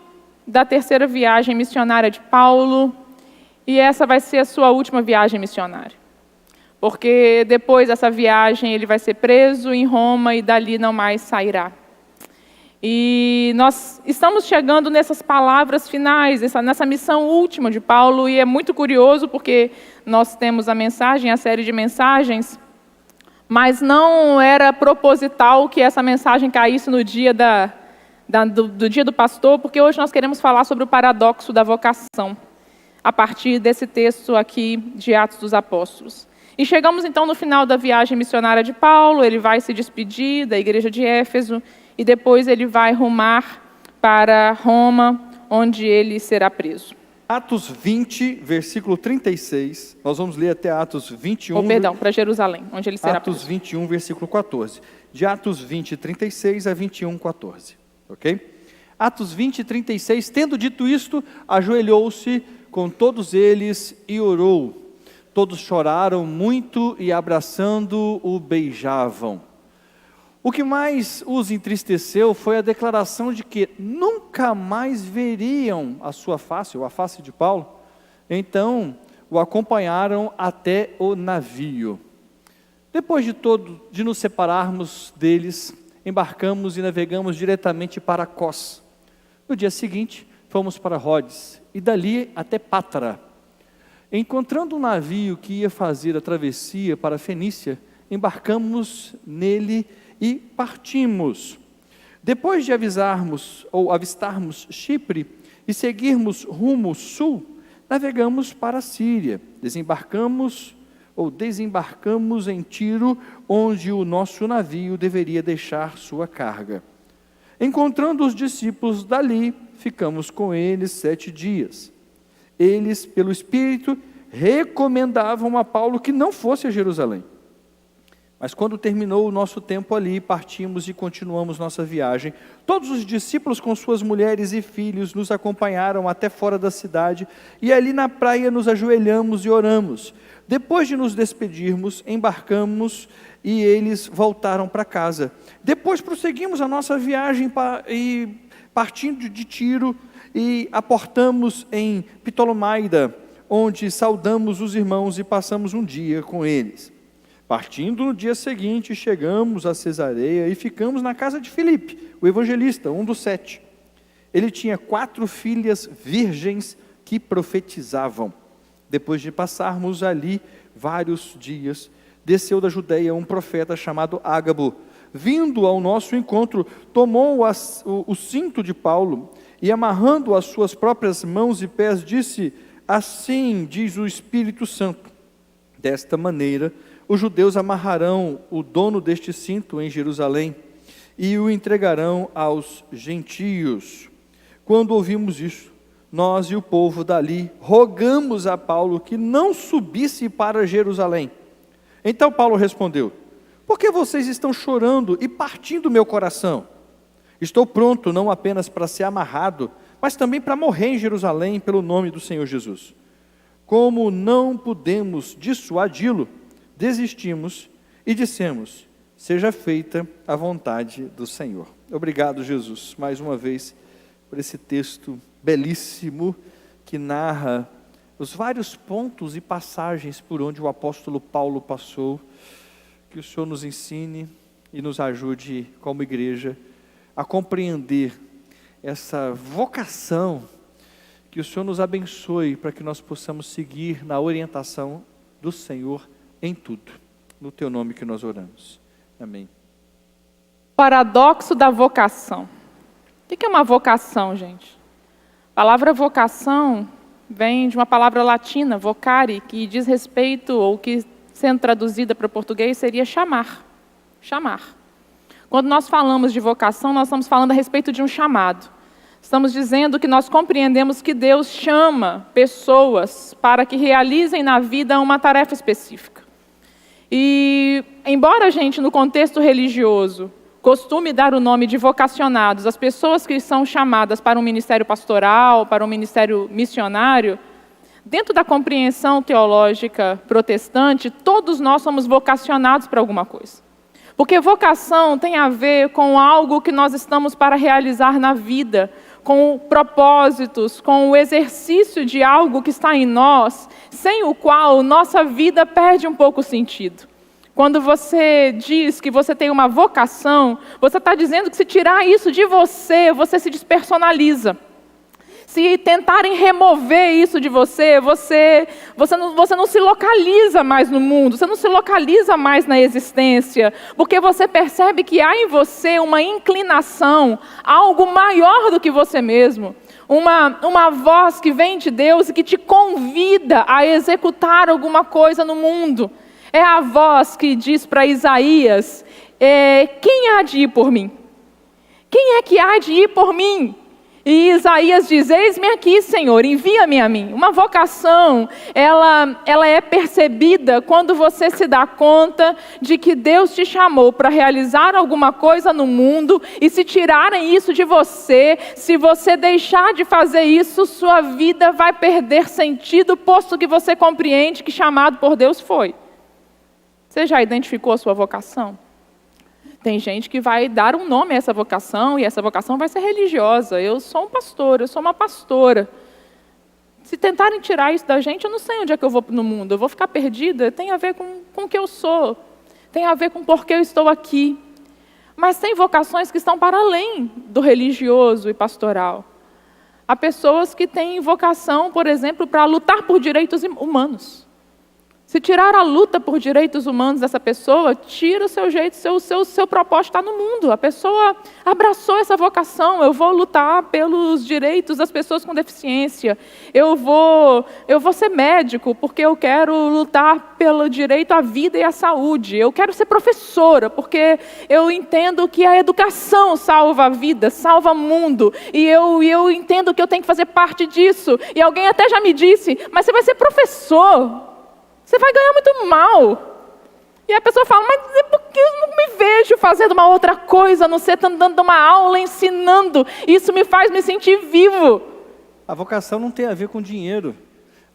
da terceira viagem missionária de Paulo, e essa vai ser a sua última viagem missionária. Porque depois dessa viagem ele vai ser preso em Roma e dali não mais sairá. E nós estamos chegando nessas palavras finais, nessa missão última de Paulo, e é muito curioso porque nós temos a mensagem, a série de mensagens, mas não era proposital que essa mensagem caísse no dia do dia do pastor, porque hoje nós queremos falar sobre o paradoxo da vocação, a partir desse texto aqui de Atos dos Apóstolos. E chegamos então no final da viagem missionária de Paulo, ele vai se despedir da igreja de Éfeso, e depois ele vai rumar para Roma, onde ele será preso. Atos 20, versículo 36, nós vamos ler até Atos 21. Para Jerusalém, onde ele será preso. Atos 21, versículo 14. De Atos 20, 36 a 21, 14. Ok? Atos 20, 36, tendo dito isto, ajoelhou-se com todos eles e orou. Todos choraram muito e abraçando-o beijavam. O que mais os entristeceu foi a declaração de que nunca mais veriam a sua face, ou a face de Paulo. Então, o acompanharam até o navio. Depois de nos separarmos deles, embarcamos e navegamos diretamente para Cós. No dia seguinte, fomos para Rhodes, e dali até Pátara. Encontrando um navio que ia fazer a travessia para a Fenícia, embarcamos nele e partimos. Depois de avistarmos Chipre e seguirmos rumo sul, navegamos para a Síria. Desembarcamos em Tiro, onde o nosso navio deveria deixar sua carga. Encontrando os discípulos dali, ficamos com eles 7 dias. Eles, pelo Espírito, recomendavam a Paulo que não fosse a Jerusalém. Mas quando terminou o nosso tempo ali, partimos e continuamos nossa viagem. Todos os discípulos com suas mulheres e filhos nos acompanharam até fora da cidade, e ali na praia nos ajoelhamos e oramos. Depois de nos despedirmos, embarcamos e eles voltaram para casa. Depois prosseguimos a nossa viagem partindo de Tiro e aportamos em Ptolomaida, onde saudamos os irmãos e passamos um dia com eles. Partindo no dia seguinte, chegamos a Cesareia e ficamos na casa de Filipe, o evangelista, um dos 7. Ele tinha 4 filhas virgens que profetizavam. Depois de passarmos ali vários dias, desceu da Judeia um profeta chamado Ágabo. Vindo ao nosso encontro, tomou o cinto de Paulo e, amarrando as suas próprias mãos e pés, disse: assim diz o Espírito Santo, desta maneira os judeus amarrarão o dono deste cinto em Jerusalém e o entregarão aos gentios. Quando ouvimos isso, nós e o povo dali rogamos a Paulo que não subisse para Jerusalém. Então Paulo respondeu: por que vocês estão chorando e partindo meu coração? Estou pronto não apenas para ser amarrado, mas também para morrer em Jerusalém pelo nome do Senhor Jesus. Como não pudemos dissuadi-lo, desistimos e dissemos: seja feita a vontade do Senhor. Obrigado, Jesus, mais uma vez, por esse texto belíssimo que narra os vários pontos e passagens por onde o apóstolo Paulo passou. Que o Senhor nos ensine e nos ajude como igreja a compreender essa vocação. Que o Senhor nos abençoe para que nós possamos seguir na orientação do Senhor em tudo. No teu nome que nós oramos. Amém. Paradoxo da vocação. O que é uma vocação, gente? A palavra vocação vem de uma palavra latina, vocare, que diz respeito, ou que sendo traduzida para o português seria chamar. Chamar. Quando nós falamos de vocação, nós estamos falando a respeito de um chamado. Estamos dizendo que nós compreendemos que Deus chama pessoas para que realizem na vida uma tarefa específica. E, embora a gente, no contexto religioso, costume dar o nome de vocacionados às pessoas que são chamadas para um ministério pastoral, para um ministério missionário, dentro da compreensão teológica protestante, todos nós somos vocacionados para alguma coisa. Porque vocação tem a ver com algo que nós estamos para realizar na vida, com propósitos, com o exercício de algo que está em nós, sem o qual nossa vida perde um pouco o sentido. Quando você diz que você tem uma vocação, você está dizendo que se tirar isso de você, você se despersonaliza. Se tentarem remover isso de você, você não se localiza mais no mundo, você não se localiza mais na existência, porque você percebe que há em você uma inclinação a algo maior do que você mesmo, uma voz que vem de Deus e que te convida a executar alguma coisa no mundo. É a voz que diz para Isaías: quem há de ir por mim? Quem é que há de ir por mim? E Isaías diz: eis-me aqui, Senhor, envia-me a mim. Uma vocação, ela é percebida quando você se dá conta de que Deus te chamou para realizar alguma coisa no mundo, e se tirarem isso de você, se você deixar de fazer isso, sua vida vai perder sentido, posto que você compreende que chamado por Deus foi. Você já identificou a sua vocação? Tem gente que vai dar um nome a essa vocação, e essa vocação vai ser religiosa. Eu sou um pastor, eu sou uma pastora. Se tentarem tirar isso da gente, eu não sei onde é que eu vou no mundo. Eu vou ficar perdida? Tem a ver com o que eu sou. Tem a ver com por que eu estou aqui. Mas tem vocações que estão para além do religioso e pastoral. Há pessoas que têm vocação, por exemplo, para lutar por direitos humanos. Se tirar a luta por direitos humanos dessa pessoa, tira o seu jeito, seu propósito está no mundo. A pessoa abraçou essa vocação. Eu vou lutar pelos direitos das pessoas com deficiência. Eu vou ser médico porque eu quero lutar pelo direito à vida e à saúde. Eu quero ser professora porque eu entendo que a educação salva a vida, salva o mundo. E eu entendo que eu tenho que fazer parte disso. E alguém até já me disse, mas você vai ser professor. Você vai ganhar muito mal. E a pessoa fala, mas é porque eu não me vejo fazendo uma outra coisa, a não ser dando uma aula, ensinando. Isso me faz me sentir vivo. A vocação não tem a ver com dinheiro.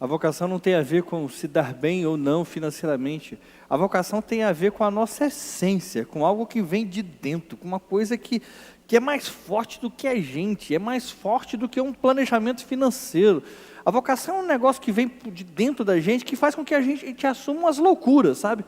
A vocação não tem a ver com se dar bem ou não financeiramente. A vocação tem a ver com a nossa essência, com algo que vem de dentro, com uma coisa que é mais forte do que a gente, é mais forte do que um planejamento financeiro. A vocação é um negócio que vem de dentro da gente, que faz com que a gente assuma umas loucuras, sabe?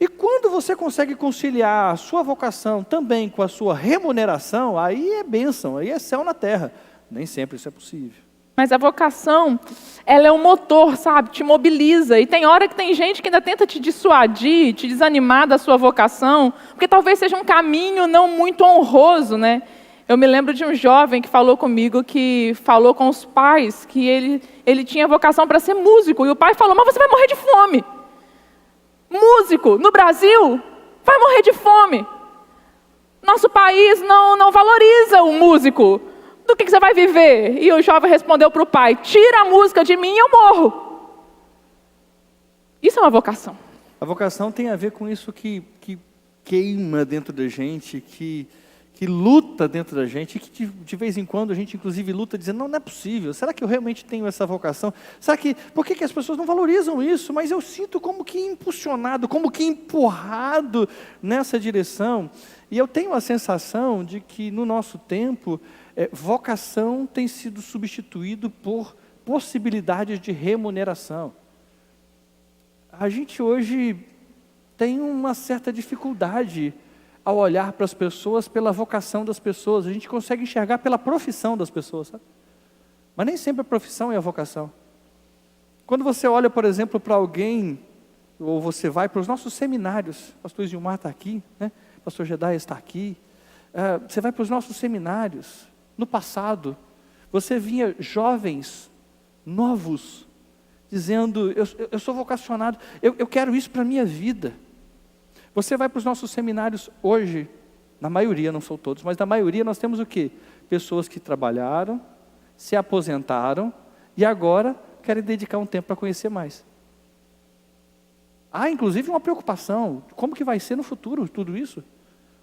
E quando você consegue conciliar a sua vocação também com a sua remuneração, aí é bênção, aí é céu na terra. Nem sempre isso é possível. Mas a vocação, ela é um motor, sabe? Te mobiliza. E tem hora que tem gente que ainda tenta te dissuadir, te desanimar da sua vocação, porque talvez seja um caminho não muito honroso, né? Eu me lembro de um jovem que falou comigo, que falou com os pais, que ele tinha vocação para ser músico. E o pai falou, mas você vai morrer de fome. Músico, no Brasil, vai morrer de fome. Nosso país não valoriza o músico. Do que você vai viver? E o jovem respondeu para o pai, tira a música de mim e eu morro. Isso é uma vocação. A vocação tem a ver com isso que queima dentro da gente, que luta dentro da gente, que de vez em quando a gente inclusive luta dizendo, não é possível, será que eu realmente tenho essa vocação? Por que as pessoas não valorizam isso? Mas eu sinto como que impulsionado, como que empurrado nessa direção. E eu tenho a sensação de que no nosso tempo, vocação tem sido substituído por possibilidades de remuneração. A gente hoje tem uma certa dificuldade ao olhar para as pessoas pela vocação das pessoas. A gente consegue enxergar pela profissão das pessoas, sabe? Mas nem sempre a profissão é a vocação. Quando você olha, por exemplo, para alguém, ou você vai para os nossos seminários, o pastor Gilmar está aqui, né? O pastor Jedai está aqui, você vai para os nossos seminários. No passado, você via jovens novos, dizendo, eu sou vocacionado, eu quero isso para a minha vida. Você vai para os nossos seminários hoje, na maioria, não são todos, mas na maioria nós temos o quê? Pessoas que trabalharam, se aposentaram e agora querem dedicar um tempo para conhecer mais. Há inclusive uma preocupação, como que vai ser no futuro tudo isso?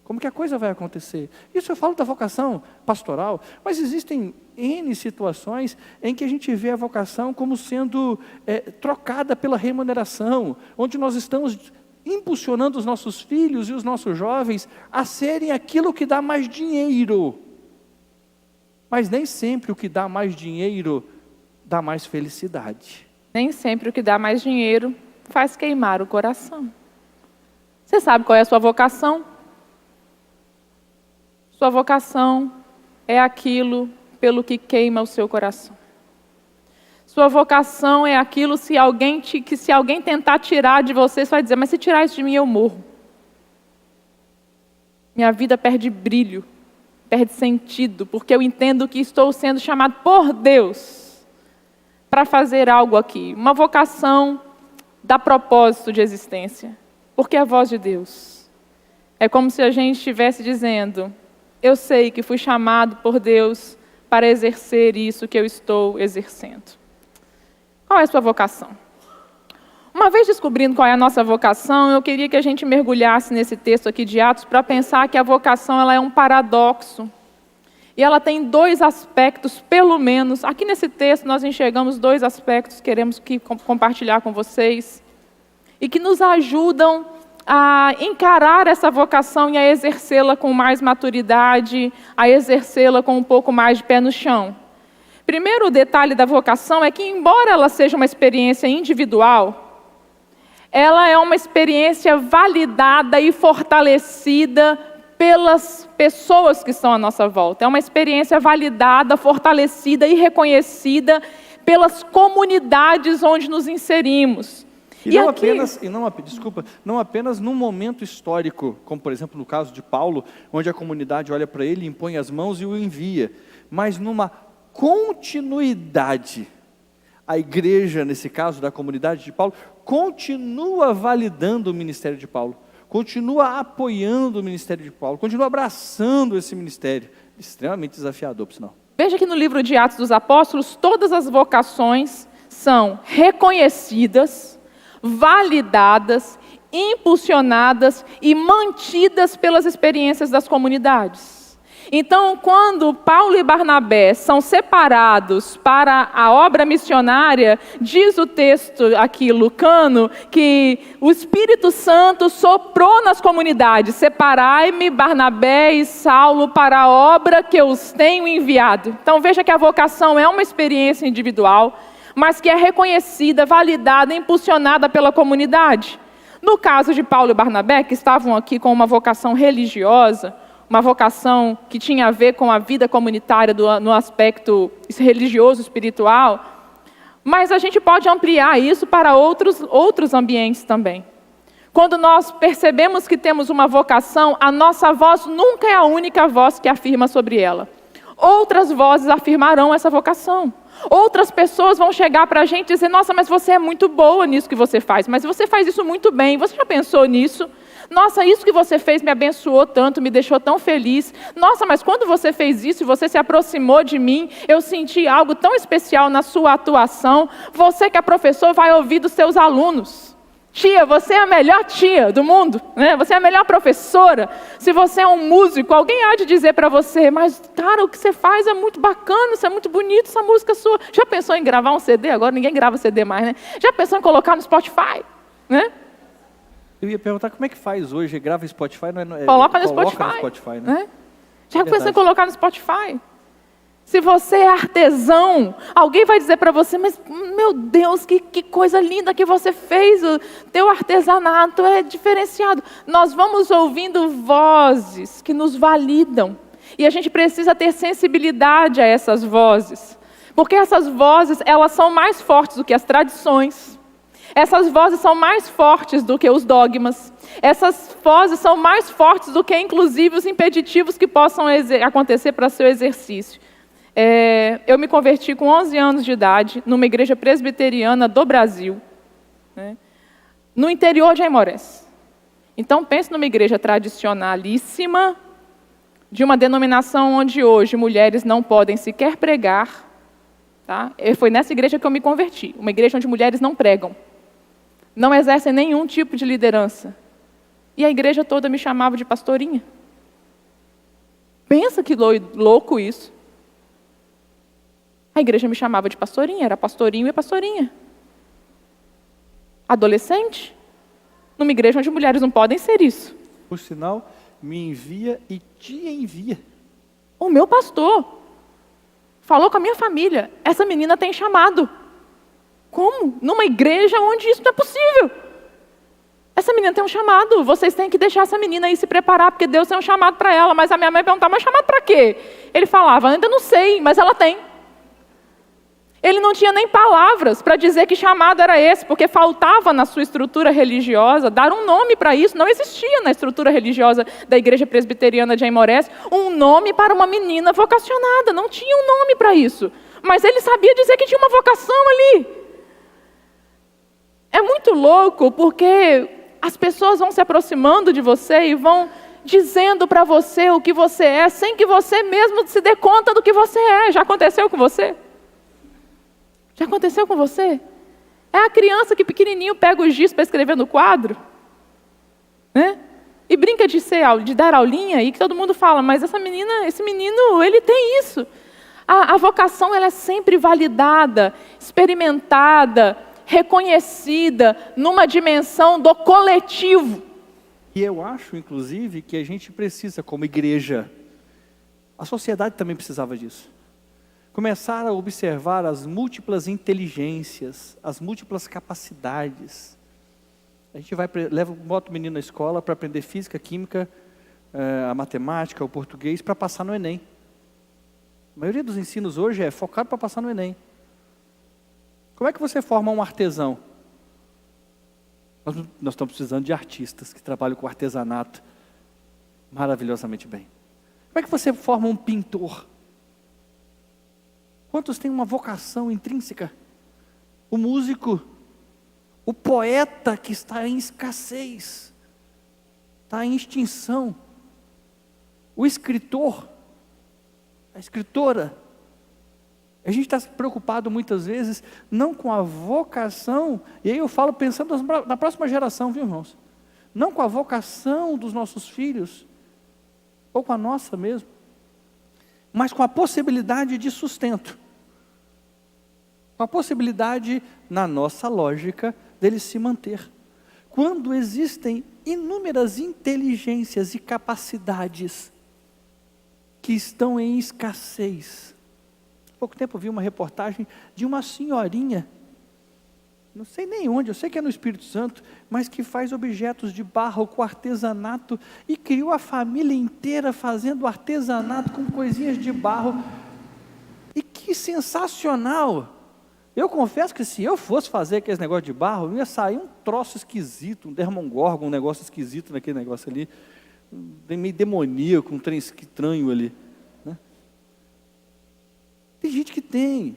Como que a coisa vai acontecer? Isso eu falo da vocação pastoral, mas existem N situações em que a gente vê a vocação como sendo trocada pela remuneração, onde nós estamos impulsionando os nossos filhos e os nossos jovens a serem aquilo que dá mais dinheiro. Mas nem sempre o que dá mais dinheiro dá mais felicidade. Nem sempre o que dá mais dinheiro faz queimar o coração. Você sabe qual é a sua vocação? Sua vocação é aquilo pelo que queima o seu coração. Sua vocação é aquilo que se alguém tentar tirar de você, você vai dizer, mas se tirar isso de mim, eu morro. Minha vida perde brilho, perde sentido, porque eu entendo que estou sendo chamado por Deus para fazer algo aqui. Uma vocação dá propósito de existência, porque é a voz de Deus. É como se a gente estivesse dizendo, eu sei que fui chamado por Deus para exercer isso que eu estou exercendo. Qual é a sua vocação? Uma vez descobrindo qual é a nossa vocação, eu queria que a gente mergulhasse nesse texto aqui de Atos para pensar que a vocação ela é um paradoxo. E ela tem dois aspectos, pelo menos. Aqui nesse texto nós enxergamos dois aspectos que queremos compartilhar com vocês e que nos ajudam a encarar essa vocação e a exercê-la com mais maturidade, a exercê-la com um pouco mais de pé no chão. Primeiro detalhe da vocação é que, embora ela seja uma experiência individual, ela é uma experiência validada e fortalecida pelas pessoas que estão à nossa volta. É uma experiência validada, fortalecida e reconhecida pelas comunidades onde nos inserimos. Não apenas num momento histórico, como por exemplo no caso de Paulo, onde a comunidade olha para ele, impõe as mãos e o envia, mas numa continuidade. A igreja, nesse caso da comunidade de Paulo, continua validando o ministério de Paulo, continua apoiando o ministério de Paulo, continua abraçando esse ministério, extremamente desafiador, por sinal. Veja que no livro de Atos dos Apóstolos, todas as vocações são reconhecidas, validadas, impulsionadas e mantidas pelas experiências das comunidades. Então, quando Paulo e Barnabé são separados para a obra missionária, diz o texto aqui, lucano, que o Espírito Santo soprou nas comunidades: separai-me, Barnabé e Saulo, para a obra que eu os tenho enviado. Então, veja que a vocação é uma experiência individual, mas que é reconhecida, validada, impulsionada pela comunidade. No caso de Paulo e Barnabé, que estavam aqui com uma vocação religiosa, uma vocação que tinha a ver com a vida comunitária no aspecto religioso, espiritual, mas a gente pode ampliar isso para outros ambientes também. Quando nós percebemos que temos uma vocação, a nossa voz nunca é a única voz que afirma sobre ela. Outras vozes afirmarão essa vocação. Outras pessoas vão chegar para a gente e dizer: nossa, mas você é muito boa nisso que você faz, mas você faz isso muito bem, você já pensou nisso? Nossa, isso que você fez me abençoou tanto, me deixou tão feliz. Nossa, mas quando você fez isso e você se aproximou de mim, eu senti algo tão especial na sua atuação. Você que é professor vai ouvir dos seus alunos: tia, você é a melhor tia do mundo, né? Você é a melhor professora. Se você é um músico, alguém há de dizer para você: mas cara, o que você faz é muito bacana, isso é muito bonito, essa música sua. Já pensou em gravar um CD? Agora ninguém grava CD mais, né? Já pensou em colocar no Spotify, né? Eu ia perguntar como é que faz hoje, grava em Spotify? Coloca no Spotify, né? Já pensou em colocar no Spotify? Se você é artesão, alguém vai dizer para você: mas meu Deus, que coisa linda que você fez, o teu artesanato é diferenciado. Nós vamos ouvindo vozes que nos validam, e a gente precisa ter sensibilidade a essas vozes, porque essas vozes, elas são mais fortes do que as tradições. Essas vozes são mais fortes do que os dogmas. Essas vozes são mais fortes do que, inclusive, os impeditivos que possam acontecer para seu exercício. Eu me converti com 11 anos de idade, numa igreja presbiteriana do Brasil, né, no interior de Aimorés. Então, pense numa igreja tradicionalíssima, de uma denominação onde hoje mulheres não podem sequer pregar. Tá? Foi nessa igreja que eu me converti, uma igreja onde mulheres não pregam, não exercem nenhum tipo de liderança. E a igreja toda me chamava de pastorinha. Pensa que louco isso. A igreja me chamava de pastorinha, era pastorinho e pastorinha. Adolescente, numa igreja onde mulheres não podem ser isso. Por sinal, me envia e te envia. O meu pastor falou com a minha família: essa menina tem chamado. Como? Numa igreja onde isso não é possível. Essa menina tem um chamado, vocês têm que deixar essa menina aí se preparar, porque Deus tem um chamado para ela. Mas a minha mãe perguntava: mas chamado para quê? Ele falava: ainda não sei, mas ela tem. Ele não tinha nem palavras para dizer que chamado era esse, porque faltava na sua estrutura religiosa dar um nome para isso. Não existia na estrutura religiosa da Igreja Presbiteriana de Aimorés um nome para uma menina vocacionada. Não tinha um nome para isso. Mas ele sabia dizer que tinha uma vocação ali. É muito louco, porque as pessoas vão se aproximando de você e vão dizendo para você o que você é, sem que você mesmo se dê conta do que você é. Já aconteceu com você? Já aconteceu com você? É a criança que pequenininho pega o giz para escrever no quadro, né? E brinca de dar aulinha, e que todo mundo fala: mas essa menina, esse menino, ele tem isso. A vocação, ela é sempre validada, experimentada, reconhecida numa dimensão do coletivo. E eu acho, inclusive, que a gente precisa, como igreja, a sociedade também precisava disso. Começar a observar as múltiplas inteligências, as múltiplas capacidades. A gente bota o menino na escola para aprender física, química, a matemática, o português, para passar no Enem. A maioria dos ensinos hoje é focado para passar no Enem. Como é que você forma um artesão? Nós estamos precisando de artistas que trabalham com artesanato maravilhosamente bem. Como é que você forma um pintor? Quantos têm uma vocação intrínseca? O músico, o poeta que está em escassez, está em extinção. O escritor, a escritora. A gente está preocupado muitas vezes não com a vocação, e aí eu falo pensando na próxima geração, viu, irmãos? Não com a vocação dos nossos filhos, ou com a nossa mesmo, mas com a possibilidade de sustento. Com a possibilidade, na nossa lógica, dele se manter. Quando existem inúmeras inteligências e capacidades que estão em escassez. Há pouco tempo eu vi uma reportagem de uma senhorinha, não sei nem onde, eu sei que é no Espírito Santo, mas que faz objetos de barro com artesanato e criou a família inteira fazendo artesanato com coisinhas de barro. E que sensacional! Eu confesso que se eu fosse fazer aquele negócio de barro, ia sair um troço esquisito, um Demogorgon, um negócio esquisito naquele negócio ali, meio demoníaco, um trem estranho ali. Né? Tem gente que tem.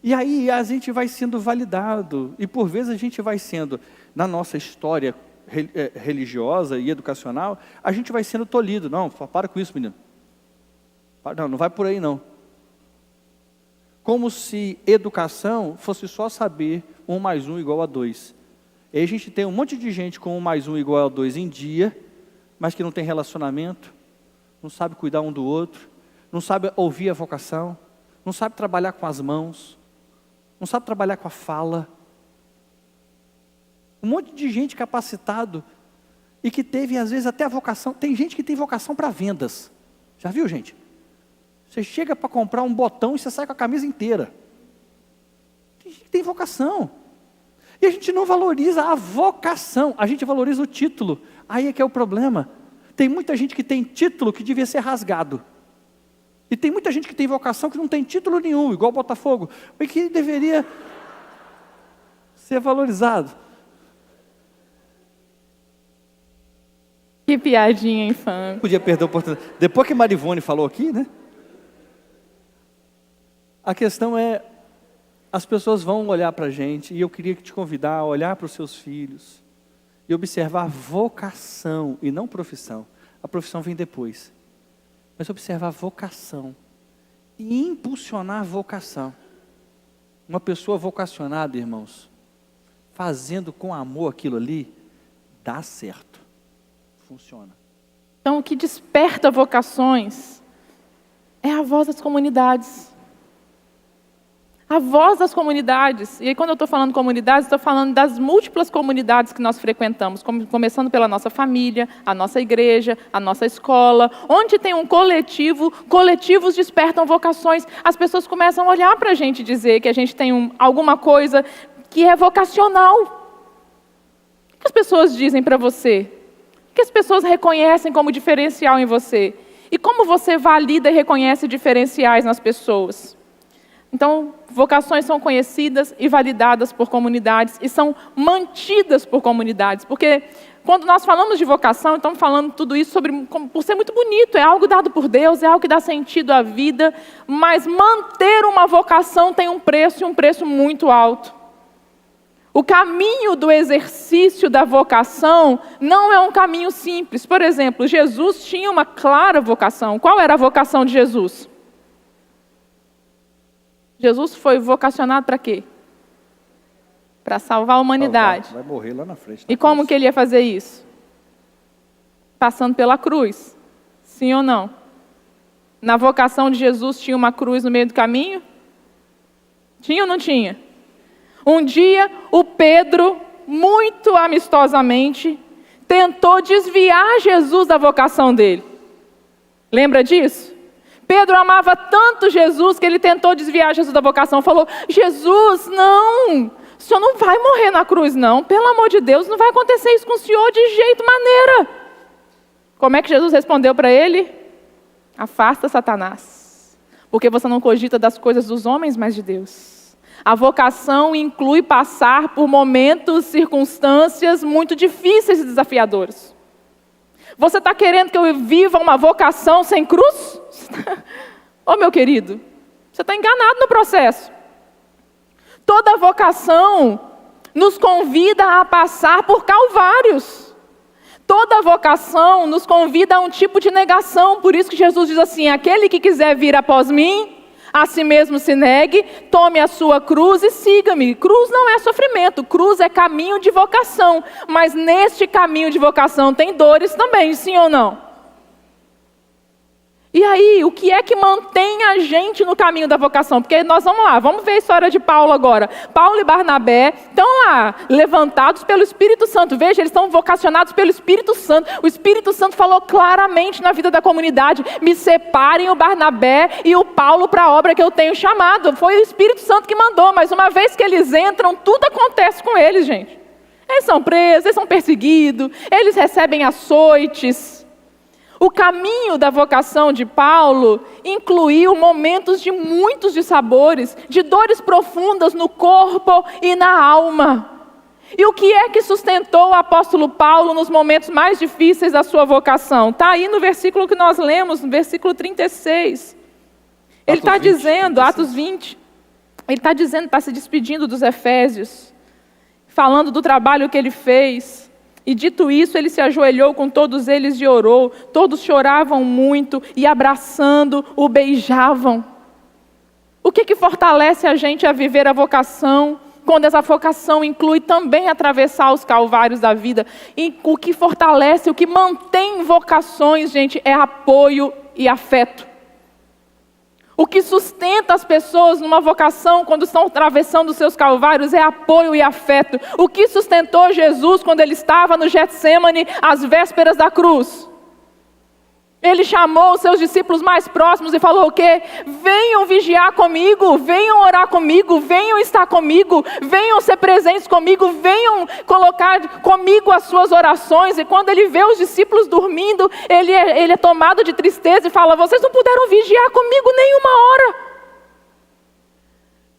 E aí a gente vai sendo validado, e por vezes a gente vai sendo, na nossa história religiosa e educacional, a gente vai sendo tolhido. Não, para com isso, menino. Não vai por aí não. Como se educação fosse só saber 1 mais 1 igual a 2. E aí a gente tem um monte de gente com 1 mais 1 igual a 2 em dia, mas que não tem relacionamento, não sabe cuidar um do outro, não sabe ouvir a vocação, não sabe trabalhar com as mãos, não sabe trabalhar com a fala. Um monte de gente capacitado e que teve às vezes até a vocação. Tem gente que tem vocação para vendas. Já viu, gente? Você chega para comprar um botão e você sai com a camisa inteira. Tem gente que tem vocação. E a gente não valoriza a vocação, a gente valoriza o título. Aí é que é o problema. Tem muita gente que tem título que devia ser rasgado. E tem muita gente que tem vocação que não tem título nenhum, igual o Botafogo, mas que deveria ser valorizado. Que piadinha infame. Podia perder a oportunidade. Depois que Marivone falou aqui, né? A questão é, as pessoas vão olhar para a gente, e eu queria te convidar a olhar para os seus filhos, e observar vocação, e não profissão. A profissão vem depois. Mas observar vocação, e impulsionar a vocação. Uma pessoa vocacionada, irmãos, fazendo com amor aquilo ali, dá certo, funciona. Então, o que desperta vocações é a voz das comunidades. A voz das comunidades. E aí, quando eu estou falando comunidades, estou falando das múltiplas comunidades que nós frequentamos, começando pela nossa família, a nossa igreja, a nossa escola. Onde tem um coletivo, coletivos despertam vocações. As pessoas começam a olhar para a gente e dizer que a gente tem alguma coisa que é vocacional. O que as pessoas dizem para você? O que as pessoas reconhecem como diferencial em você? E como você valida e reconhece diferenciais nas pessoas? Então, vocações são conhecidas e validadas por comunidades e são mantidas por comunidades. Porque quando nós falamos de vocação, estamos falando tudo isso por ser muito bonito, é algo dado por Deus, é algo que dá sentido à vida, mas manter uma vocação tem um preço, e um preço muito alto. O caminho do exercício da vocação não é um caminho simples. Por exemplo, Jesus tinha uma clara vocação. Qual era a vocação de Jesus? Jesus foi vocacionado para quê? Para salvar a humanidade. Vai morrer lá na frente. E como que ele ia fazer isso? Passando pela cruz. Sim ou não? Na vocação de Jesus tinha uma cruz no meio do caminho? Tinha ou não tinha? Um dia, o Pedro, muito amistosamente, tentou desviar Jesus da vocação dele. Lembra disso? Pedro amava tanto Jesus que ele tentou desviar Jesus da vocação. Falou, Jesus, não, o senhor não vai morrer na cruz, não. Pelo amor de Deus, não vai acontecer isso com o senhor de jeito maneira. Como é que Jesus respondeu para ele? Afasta, Satanás, porque você não cogita das coisas dos homens, mas de Deus. A vocação inclui passar por momentos, circunstâncias muito difíceis e desafiadores. Você está querendo que eu viva uma vocação sem cruz? Ô, meu querido, você está enganado no processo. Toda vocação nos convida a passar por calvários. Toda vocação nos convida a um tipo de negação. Por isso que Jesus diz assim: aquele que quiser vir após mim, a si mesmo se negue, tome a sua cruz e siga-me. Cruz não é sofrimento, cruz é caminho de vocação. Mas neste caminho de vocação tem dores também, sim ou não? E aí, o que é que mantém a gente no caminho da vocação? Porque nós vamos lá, vamos ver a história de Paulo agora. Paulo e Barnabé estão lá, levantados pelo Espírito Santo. Veja, eles estão vocacionados pelo Espírito Santo. O Espírito Santo falou claramente na vida da comunidade: me separem o Barnabé e o Paulo para a obra que eu tenho chamado. Foi o Espírito Santo que mandou, mas uma vez que eles entram, tudo acontece com eles, gente. Eles são presos, eles são perseguidos, eles recebem açoites. O caminho da vocação de Paulo incluiu momentos de muitos dissabores, de dores profundas no corpo e na alma. E o que é que sustentou o apóstolo Paulo nos momentos mais difíceis da sua vocação? Está aí no versículo que nós lemos, no versículo 36. Ele está dizendo, Atos 20, ele está dizendo, está se despedindo dos Efésios, falando do trabalho que ele fez. E dito isso, ele se ajoelhou com todos eles e orou. Todos choravam muito e abraçando, o beijavam. O que fortalece a gente a viver a vocação? Quando essa vocação inclui também atravessar os calvários da vida. E o que fortalece, o que mantém vocações, gente, é apoio e afeto. O que sustenta as pessoas numa vocação quando estão atravessando os seus calvários é apoio e afeto. O que sustentou Jesus quando ele estava no Getsemane às vésperas da cruz? Ele chamou os seus discípulos mais próximos e falou o quê? Venham vigiar comigo, venham orar comigo, venham estar comigo, venham ser presentes comigo, venham colocar comigo as suas orações. E quando ele vê os discípulos dormindo, ele é tomado de tristeza e fala: vocês não puderam vigiar comigo nenhuma hora.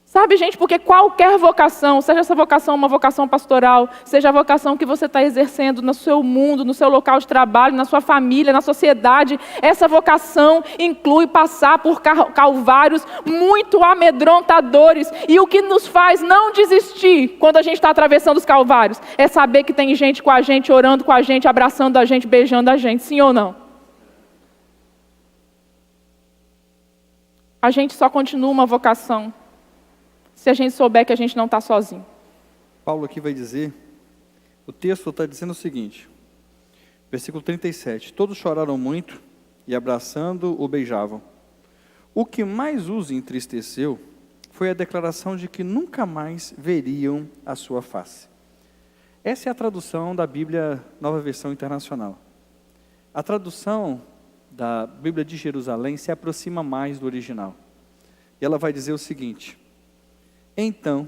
Sabe, gente, porque qualquer vocação, seja essa vocação uma vocação pastoral, seja a vocação que você está exercendo no seu mundo, no seu local de trabalho, na sua família, na sociedade, essa vocação inclui passar por calvários muito amedrontadores. E o que nos faz não desistir quando a gente está atravessando os calvários é saber que tem gente com a gente, orando com a gente, abraçando a gente, beijando a gente, sim ou não? A gente só continua uma vocação se a gente souber que a gente não está sozinho. Paulo aqui vai dizer, o texto está dizendo o seguinte, versículo 37, todos choraram muito e abraçando o beijavam. O que mais os entristeceu foi a declaração de que nunca mais veriam a sua face. Essa é a tradução da Bíblia Nova Versão Internacional. A tradução da Bíblia de Jerusalém se aproxima mais do original. E ela vai dizer o seguinte: então,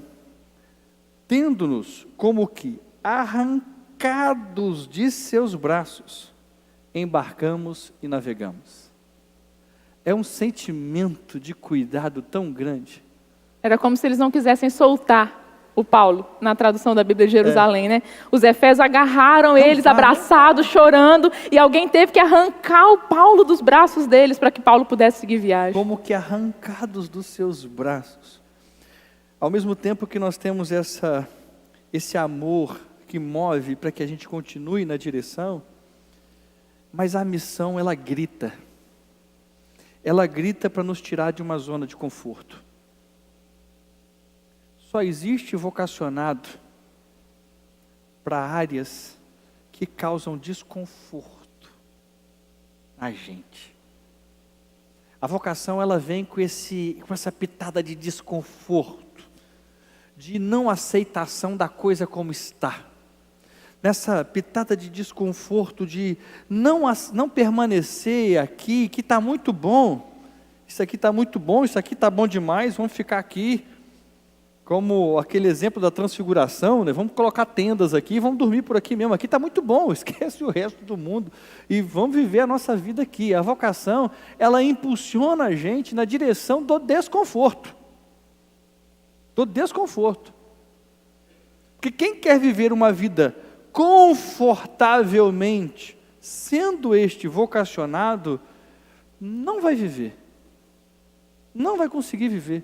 tendo-nos como que arrancados de seus braços, embarcamos e navegamos. É um sentimento de cuidado tão grande. Era como se eles não quisessem soltar o Paulo, na tradução da Bíblia de Jerusalém, né? Os efésios agarraram eles, abraçados, chorando, e alguém teve que arrancar o Paulo dos braços deles para que Paulo pudesse seguir viagem. Como que arrancados dos seus braços. Ao mesmo tempo que nós temos esse amor que move para que a gente continue na direção, mas a missão, ela grita. Ela grita para nos tirar de uma zona de conforto. Só existe vocacionado para áreas que causam desconforto na gente. A vocação, ela vem com essa pitada de desconforto, de não aceitação da coisa como está, nessa pitada de desconforto, de não permanecer aqui, que está muito bom, isso aqui está muito bom, isso aqui está bom demais, vamos ficar aqui, como aquele exemplo da transfiguração, né? Vamos colocar tendas aqui, vamos dormir por aqui mesmo, aqui está muito bom, esquece o resto do mundo, e vamos viver a nossa vida aqui. A vocação, ela impulsiona a gente na direção do desconforto. do desconforto. Porque quem quer viver uma vida confortavelmente, sendo este vocacionado, não vai viver. Não vai conseguir viver.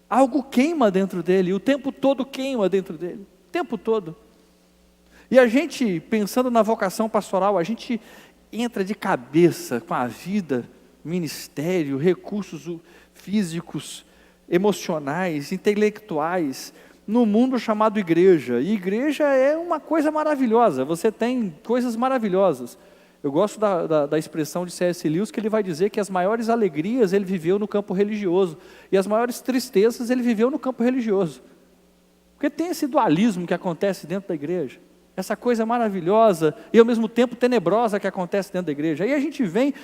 Algo queima dentro dele, o tempo todo queima dentro dele, o tempo todo. E a gente, pensando na vocação pastoral, a gente entra de cabeça com a vida, ministério, recursos físicos, emocionais, intelectuais, no mundo chamado igreja. E igreja é uma coisa maravilhosa, você tem coisas maravilhosas. Eu gosto da expressão de C.S. Lewis, que ele vai dizer que as maiores alegrias ele viveu no campo religioso, e as maiores tristezas ele viveu no campo religioso. Porque tem esse dualismo que acontece dentro da igreja, essa coisa maravilhosa e ao mesmo tempo tenebrosa que acontece dentro da igreja. Aí a gente vem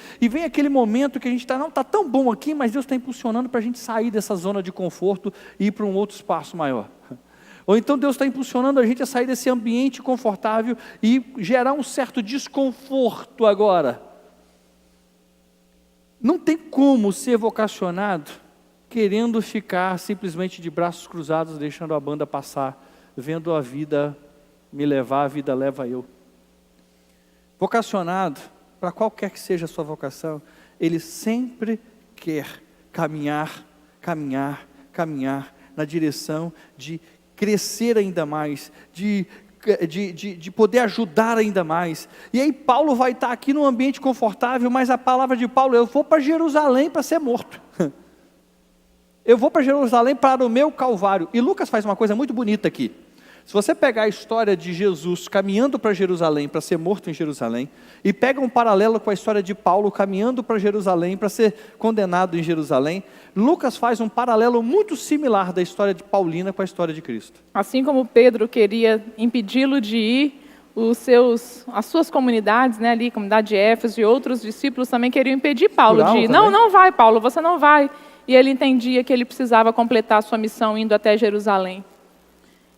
aquele momento que a gente está, não está tão bom aqui, mas Deus está impulsionando para a gente sair dessa zona de conforto e ir para um outro espaço maior. Ou então Deus está impulsionando a gente a sair desse ambiente confortável e gerar um certo desconforto agora. Não tem como ser vocacionado querendo ficar simplesmente de braços cruzados, deixando a banda passar, vendo a vida me levar, a vida leva eu. Vocacionado, para qualquer que seja a sua vocação, ele sempre quer caminhar na direção de crescer ainda mais, de poder ajudar ainda mais. E aí Paulo vai estar aqui num ambiente confortável, mas a palavra de Paulo é: eu vou para Jerusalém para ser morto. Eu vou para Jerusalém para o meu Calvário. E Lucas faz uma coisa muito bonita aqui. Se você pegar a história de Jesus caminhando para Jerusalém, para ser morto em Jerusalém, e pega um paralelo com a história de Paulo caminhando para Jerusalém, para ser condenado em Jerusalém, Lucas faz um paralelo muito similar da história de Paulina com a história de Cristo. Assim como Pedro queria impedi-lo de ir, as suas comunidades, né, ali, comunidade de Éfeso e outros discípulos também queriam impedir Paulo de ir. Não vai, Paulo, você não vai. E ele entendia que ele precisava completar a sua missão indo até Jerusalém.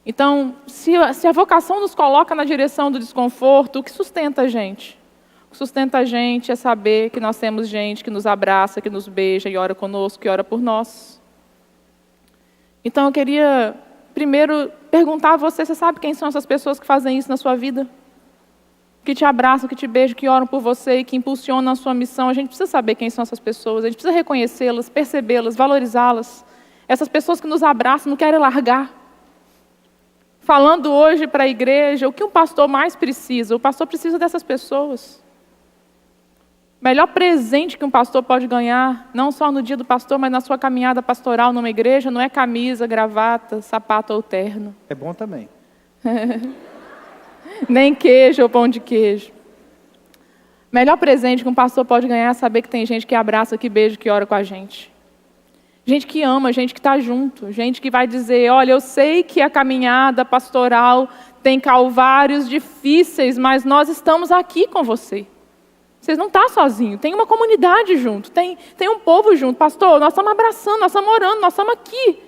Então, se a vocação nos coloca na direção do desconforto, o que sustenta a gente? O que sustenta a gente é saber que nós temos gente que nos abraça, que nos beija e ora conosco, que ora por nós. Então, eu queria primeiro perguntar a você sabe quem são essas pessoas que fazem isso na sua vida? Que te abraçam, que te beijam, que oram por você e que impulsionam a sua missão. A gente precisa saber quem são essas pessoas, a gente precisa reconhecê-las, percebê-las, valorizá-las. Essas pessoas que nos abraçam, não querem largar. Falando hoje para a igreja, o que um pastor mais precisa? O pastor precisa dessas pessoas. O melhor presente que um pastor pode ganhar, não só no dia do pastor, mas na sua caminhada pastoral numa igreja, não é camisa, gravata, sapato ou terno. É bom também. Nem queijo ou pão de queijo. O melhor presente que um pastor pode ganhar é saber que tem gente que abraça, que beija, que ora com a gente. Gente que ama, gente que está junto, gente que vai dizer: olha, eu sei que a caminhada pastoral tem calvários difíceis, mas nós estamos aqui com você. Vocês não estão sozinhos, tem uma comunidade junto, tem um povo junto. Pastor, nós estamos abraçando, nós estamos orando, nós estamos aqui.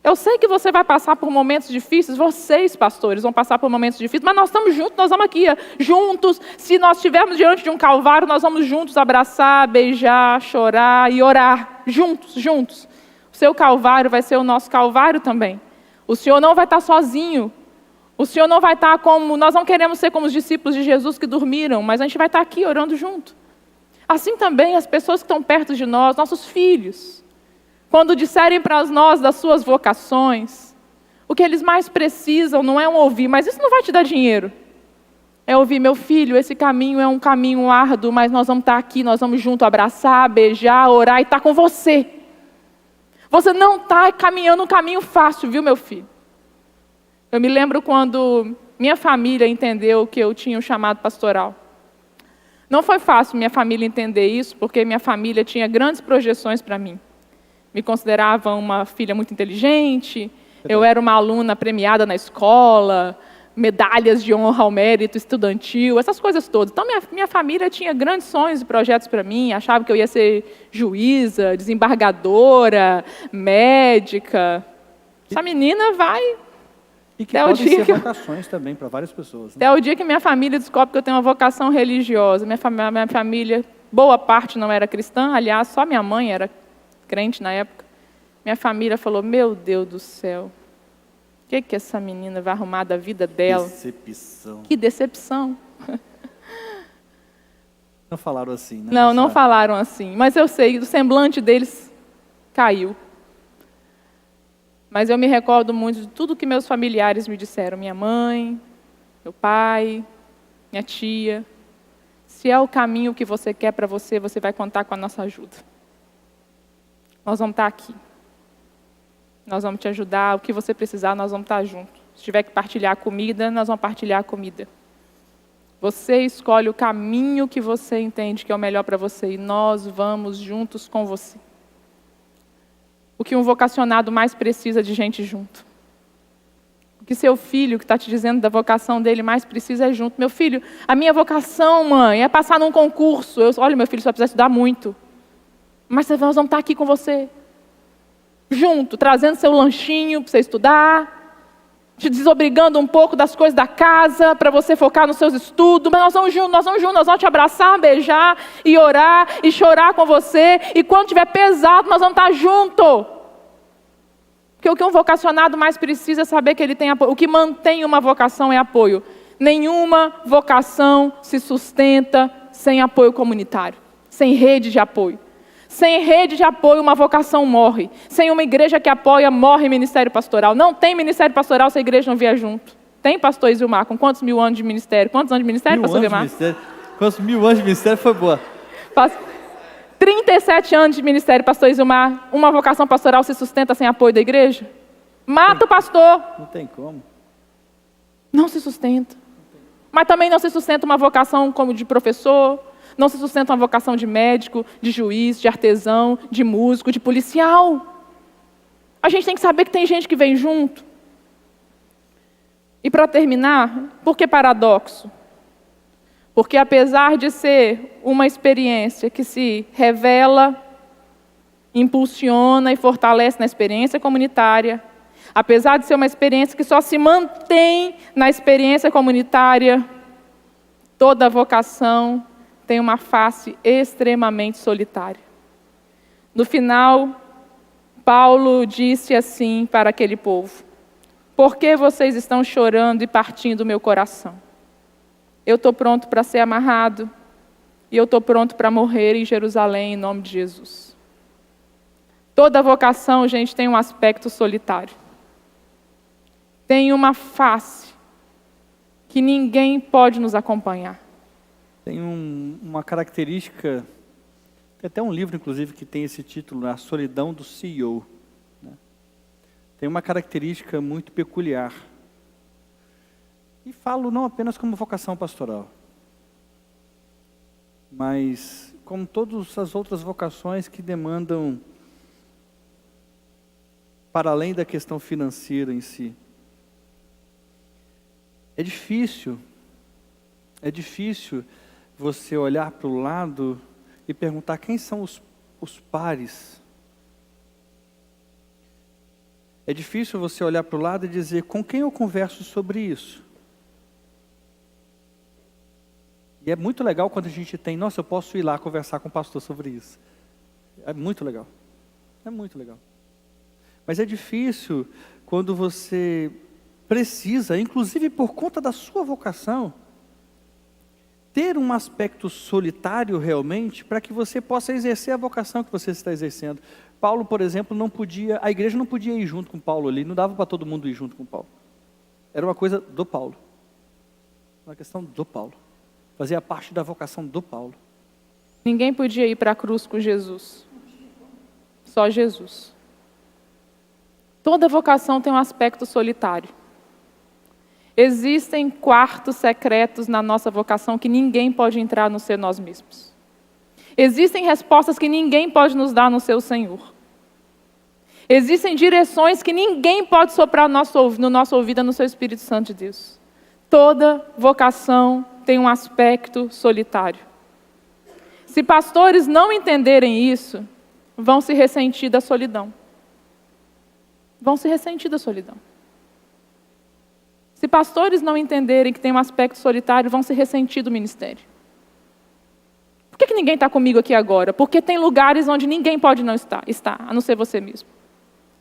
Eu sei que você vai passar por momentos difíceis, vocês, pastores, vão passar por momentos difíceis, mas nós estamos juntos, nós estamos aqui, juntos. Se nós estivermos diante de um calvário, nós vamos juntos abraçar, beijar, chorar e orar, juntos. O seu calvário vai ser o nosso calvário também. O Senhor não vai estar sozinho. O Senhor não vai estar como... Nós não queremos ser como os discípulos de Jesus que dormiram, mas a gente vai estar aqui orando junto. Assim também as pessoas que estão perto de nós, nossos filhos, quando disserem para nós das suas vocações, o que eles mais precisam não é um ouvir, mas isso não vai te dar dinheiro. É ouvir: meu filho, esse caminho é um caminho árduo, mas nós vamos estar aqui, nós vamos junto abraçar, beijar, orar e estar com você. Você não está caminhando um caminho fácil, viu, meu filho? Eu me lembro quando minha família entendeu que eu tinha um chamado pastoral. Não foi fácil minha família entender isso, porque minha família tinha grandes projeções para mim. Me considerava uma filha muito inteligente, eu era uma aluna premiada na escola, medalhas de honra ao mérito estudantil, essas coisas todas. Então, minha família tinha grandes sonhos e projetos para mim, achava que eu ia ser juíza, desembargadora, médica. Essa menina vai... E que podem ser vocações também para várias pessoas. Né? Até o dia que minha família descobre que eu tenho uma vocação religiosa. Minha família, boa parte não era cristã, aliás, só minha mãe era crente na época. minha família falou, meu Deus do céu, o que essa menina vai arrumar da vida dela? Decepção. Que decepção. Não falaram assim, né? Não falaram assim. Mas eu sei, o semblante deles caiu. Mas eu me recordo muito de tudo que meus familiares me disseram. Minha mãe, meu pai, minha tia. Se é o caminho que você quer para você, você vai contar com a nossa ajuda. Nós vamos estar aqui. Nós vamos te ajudar. O que você precisar, nós vamos estar juntos. Se tiver que partilhar comida, nós vamos partilhar comida. Você escolhe o caminho que você entende que é o melhor para você e nós vamos juntos com você. O que um vocacionado mais precisa de gente junto. O que seu filho, que está te dizendo da vocação dele, mais precisa é junto. Meu filho, a minha vocação, mãe, é passar num concurso. Olha, meu filho, só precisa estudar muito. Mas nós vamos estar aqui com você. Junto, trazendo seu lanchinho para você estudar. Te desobrigando um pouco das coisas da casa, para você focar nos seus estudos. Mas nós vamos juntos, nós vamos te abraçar, beijar, e orar, e chorar com você. E quando estiver pesado, nós vamos estar juntos. Porque o que um vocacionado mais precisa é saber que ele tem apoio. O que mantém uma vocação é apoio. Nenhuma vocação se sustenta sem apoio comunitário, sem rede de apoio. Sem rede de apoio, uma vocação morre. Sem uma igreja que apoia, morre ministério pastoral. Não tem ministério pastoral se a igreja não vier junto. Tem, pastor Isilmar, com quantos mil anos de ministério? Quantos anos de ministério, pastor Isilmar? Quantos mil anos de ministério foi boa? 37 anos de ministério, pastor Isilmar. Uma vocação pastoral se sustenta sem apoio da igreja? Mata o pastor. Não tem como. Não se sustenta. Mas também não se sustenta uma vocação como de professor. Não se sustenta uma vocação de médico, de juiz, de artesão, de músico, de policial. A gente tem que saber que tem gente que vem junto. E para terminar, por que paradoxo? Porque apesar de ser uma experiência que se revela, impulsiona e fortalece na experiência comunitária, apesar de ser uma experiência que só se mantém na experiência comunitária, toda vocação tem uma face extremamente solitária. No final, Paulo disse assim para aquele povo: por que vocês estão chorando e partindo o meu coração? Eu estou pronto para ser amarrado e eu estou pronto para morrer em Jerusalém em nome de Jesus. Toda vocação, gente, tem um aspecto solitário. Tem uma face que ninguém pode nos acompanhar. Tem uma característica, tem até um livro, inclusive, que tem esse título, A Solidão do CEO. Né? Tem uma característica muito peculiar. E falo não apenas como vocação pastoral, mas como todas as outras vocações que demandam, para além da questão financeira em si. É difícil você olhar para o lado e perguntar quem são os pares. É difícil você olhar para o lado e dizer com quem eu converso sobre isso. E é muito legal quando a gente tem, nossa, eu posso ir lá conversar com o pastor sobre isso. É muito legal. É muito legal. Mas é difícil quando você precisa, inclusive por conta da sua vocação, ter um aspecto solitário realmente para que você possa exercer a vocação que você está exercendo. Paulo, por exemplo, a igreja não podia ir junto com Paulo ali, não dava para todo mundo ir junto com Paulo. Era uma coisa do Paulo. Uma questão do Paulo. Fazia parte da vocação do Paulo. Ninguém podia ir para a cruz com Jesus. Só Jesus. Toda vocação tem um aspecto solitário. Existem quartos secretos na nossa vocação que ninguém pode entrar no ser nós mesmos. Existem respostas que ninguém pode nos dar no ser o Senhor. Existem direções que ninguém pode soprar no nosso ouvido, no seu Espírito Santo de Deus. Toda vocação tem um aspecto solitário. Se pastores não entenderem isso, vão se ressentir da solidão. Vão se ressentir da solidão. Se pastores não entenderem que tem um aspecto solitário, vão se ressentir do ministério. Por que ninguém está comigo aqui agora? Porque tem lugares onde ninguém pode não estar, a não ser você mesmo.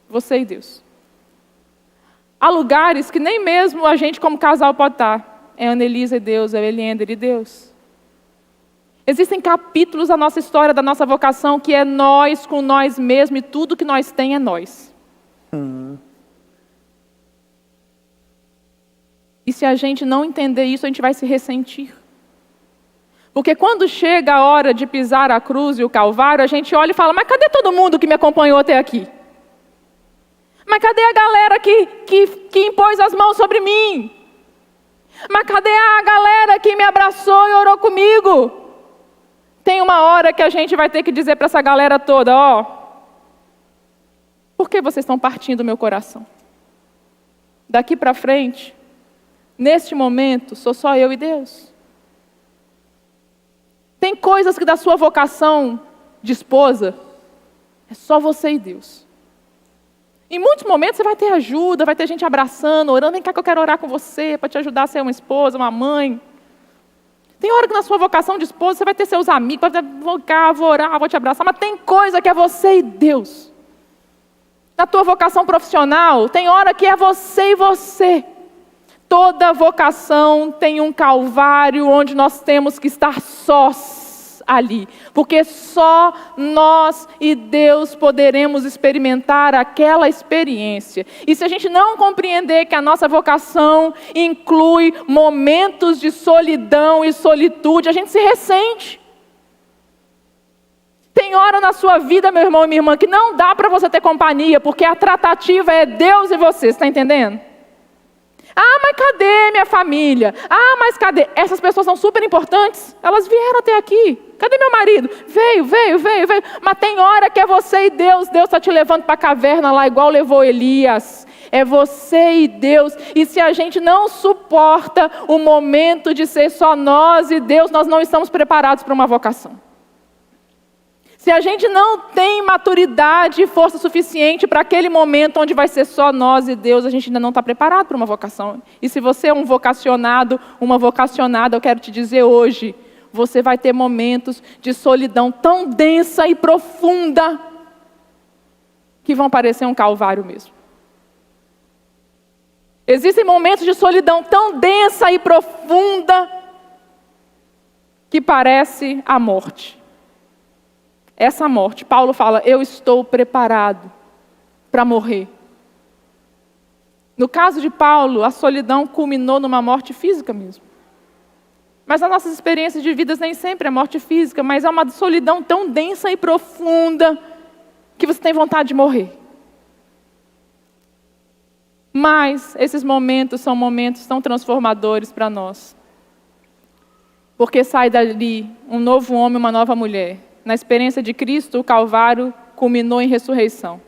Você e Deus. Há lugares que nem mesmo a gente como casal pode estar. É a Annelisa e Deus, é o Eliender e Deus. Existem capítulos da nossa história, da nossa vocação, que é nós com nós mesmos, e tudo que nós temos é nós. E se a gente não entender isso, a gente vai se ressentir. Porque quando chega a hora de pisar a cruz e o Calvário, a gente olha e fala, mas cadê todo mundo que me acompanhou até aqui? Mas cadê a galera que impôs as mãos sobre mim? Mas cadê a galera que me abraçou e orou comigo? Tem uma hora que a gente vai ter que dizer para essa galera toda, ó, por que vocês estão partindo do meu coração? Daqui para frente, neste momento, sou só eu e Deus. Tem coisas que da sua vocação de esposa, é só você e Deus. Em muitos momentos você vai ter ajuda, vai ter gente abraçando, orando, vem cá que eu quero orar com você, para te ajudar a ser uma esposa, uma mãe. Tem hora que na sua vocação de esposa você vai ter seus amigos, vai dizer, vou cá, vou orar, vou te abraçar, mas tem coisa que é você e Deus. Na tua vocação profissional, tem hora que é você e você. Toda vocação tem um calvário onde nós temos que estar sós ali, porque só nós e Deus poderemos experimentar aquela experiência. E se a gente não compreender que a nossa vocação inclui momentos de solidão e solitude, a gente se ressente. Tem hora na sua vida, meu irmão e minha irmã, que não dá para você ter companhia, porque a tratativa é Deus e você, você está entendendo? Ah, mas cadê minha família? Ah, mas cadê? Essas pessoas são super importantes. Elas vieram até aqui. Cadê meu marido? Veio. Mas tem hora que é você e Deus. Deus está te levando para a caverna lá, igual levou Elias. É você e Deus. E se a gente não suporta o momento de ser só nós e Deus, nós não estamos preparados para uma vocação. Se a gente não tem maturidade e força suficiente para aquele momento onde vai ser só nós e Deus, a gente ainda não está preparado para uma vocação. E se você é um vocacionado, uma vocacionada, eu quero te dizer hoje, você vai ter momentos de solidão tão densa e profunda que vão parecer um calvário mesmo. Existem momentos de solidão tão densa e profunda que parece a morte. Essa morte, Paulo fala, eu estou preparado para morrer. No caso de Paulo, a solidão culminou numa morte física mesmo. Mas as nossas experiências de vidas nem sempre é morte física, mas é uma solidão tão densa e profunda que você tem vontade de morrer. Mas esses momentos são momentos tão transformadores para nós. Porque sai dali um novo homem, uma nova mulher. Na experiência de Cristo, o Calvário culminou em ressurreição.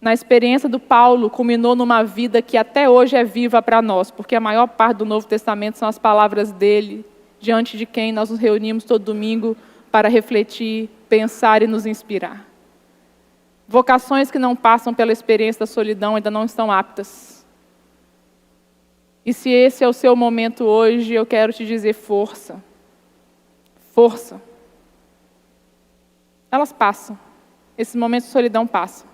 Na experiência do Paulo, culminou numa vida que até hoje é viva para nós, porque a maior parte do Novo Testamento são as palavras dele, diante de quem nós nos reunimos todo domingo para refletir, pensar e nos inspirar. Vocações que não passam pela experiência da solidão ainda não estão aptas. E se esse é o seu momento hoje, eu quero te dizer força. Força. Elas passam. Esses momentos de solidão passam.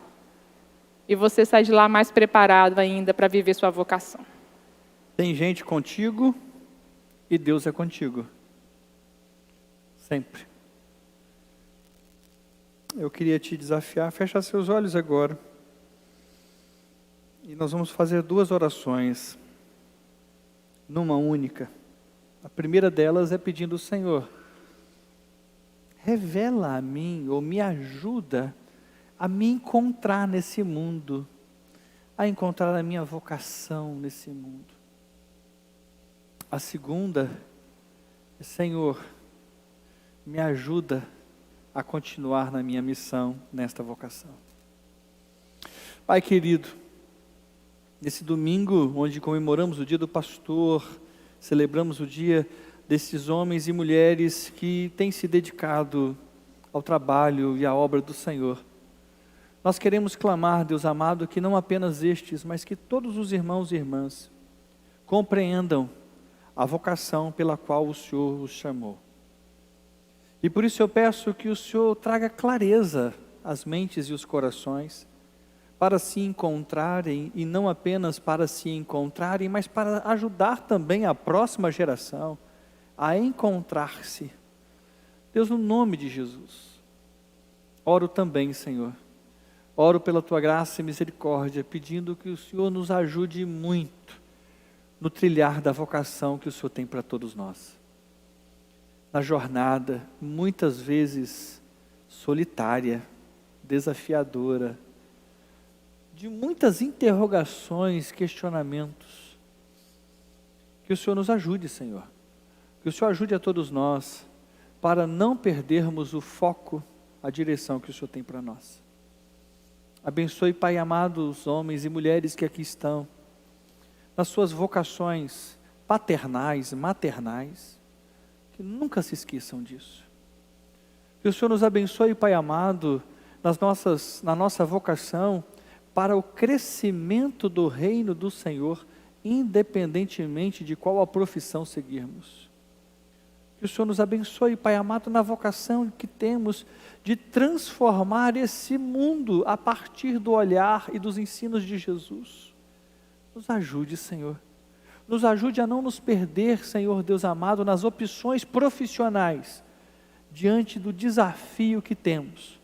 E você sai de lá mais preparado ainda para viver sua vocação. Tem gente contigo e Deus é contigo. Sempre. Eu queria te desafiar a fechar seus olhos agora. E nós vamos fazer 2 orações. Numa única. A primeira delas é pedindo ao Senhor, revela a mim, ou me ajuda a me encontrar nesse mundo, a encontrar a minha vocação nesse mundo. A segunda, Senhor, me ajuda a continuar na minha missão, nesta vocação. Pai querido, nesse domingo, onde comemoramos o dia do pastor, celebramos o dia desses homens e mulheres que têm se dedicado ao trabalho e à obra do Senhor. Nós queremos clamar, Deus amado, que não apenas estes, mas que todos os irmãos e irmãs compreendam a vocação pela qual o Senhor os chamou. E por isso eu peço que o Senhor traga clareza às mentes e os corações, para se encontrarem, e não apenas para se encontrarem, mas para ajudar também a próxima geração a encontrar-se. Deus, no nome de Jesus, oro também, Senhor, oro pela Tua graça e misericórdia, pedindo que o Senhor nos ajude muito no trilhar da vocação que o Senhor tem para todos nós. Na jornada, muitas vezes solitária, desafiadora, de muitas interrogações, questionamentos. Que o Senhor nos ajude, Senhor. Que o Senhor ajude a todos nós, para não perdermos o foco, a direção que o Senhor tem para nós. Abençoe, Pai amado, os homens e mulheres que aqui estão, nas suas vocações paternais, maternais, que nunca se esqueçam disso. Que o Senhor nos abençoe, Pai amado, na nossa vocação, para o crescimento do reino do Senhor, independentemente de qual a profissão seguirmos. Que o Senhor nos abençoe, Pai amado, na vocação que temos de transformar esse mundo a partir do olhar e dos ensinos de Jesus. Nos ajude, Senhor. Nos ajude a não nos perder, Senhor Deus amado, nas opções profissionais, diante do desafio que temos.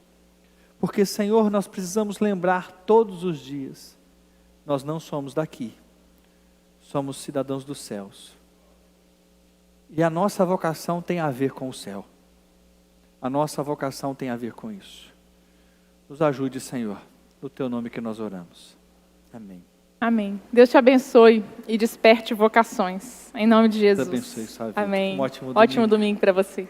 Porque, Senhor, nós precisamos lembrar todos os dias, nós não somos daqui, somos cidadãos dos céus. E a nossa vocação tem a ver com o céu. A nossa vocação tem a ver com isso. Nos ajude, Senhor, no Teu nome que nós oramos. Amém. Amém. Deus te abençoe e desperte vocações. Em nome de Jesus. Deus abençoe, sua vida. Amém. Um ótimo domingo para você.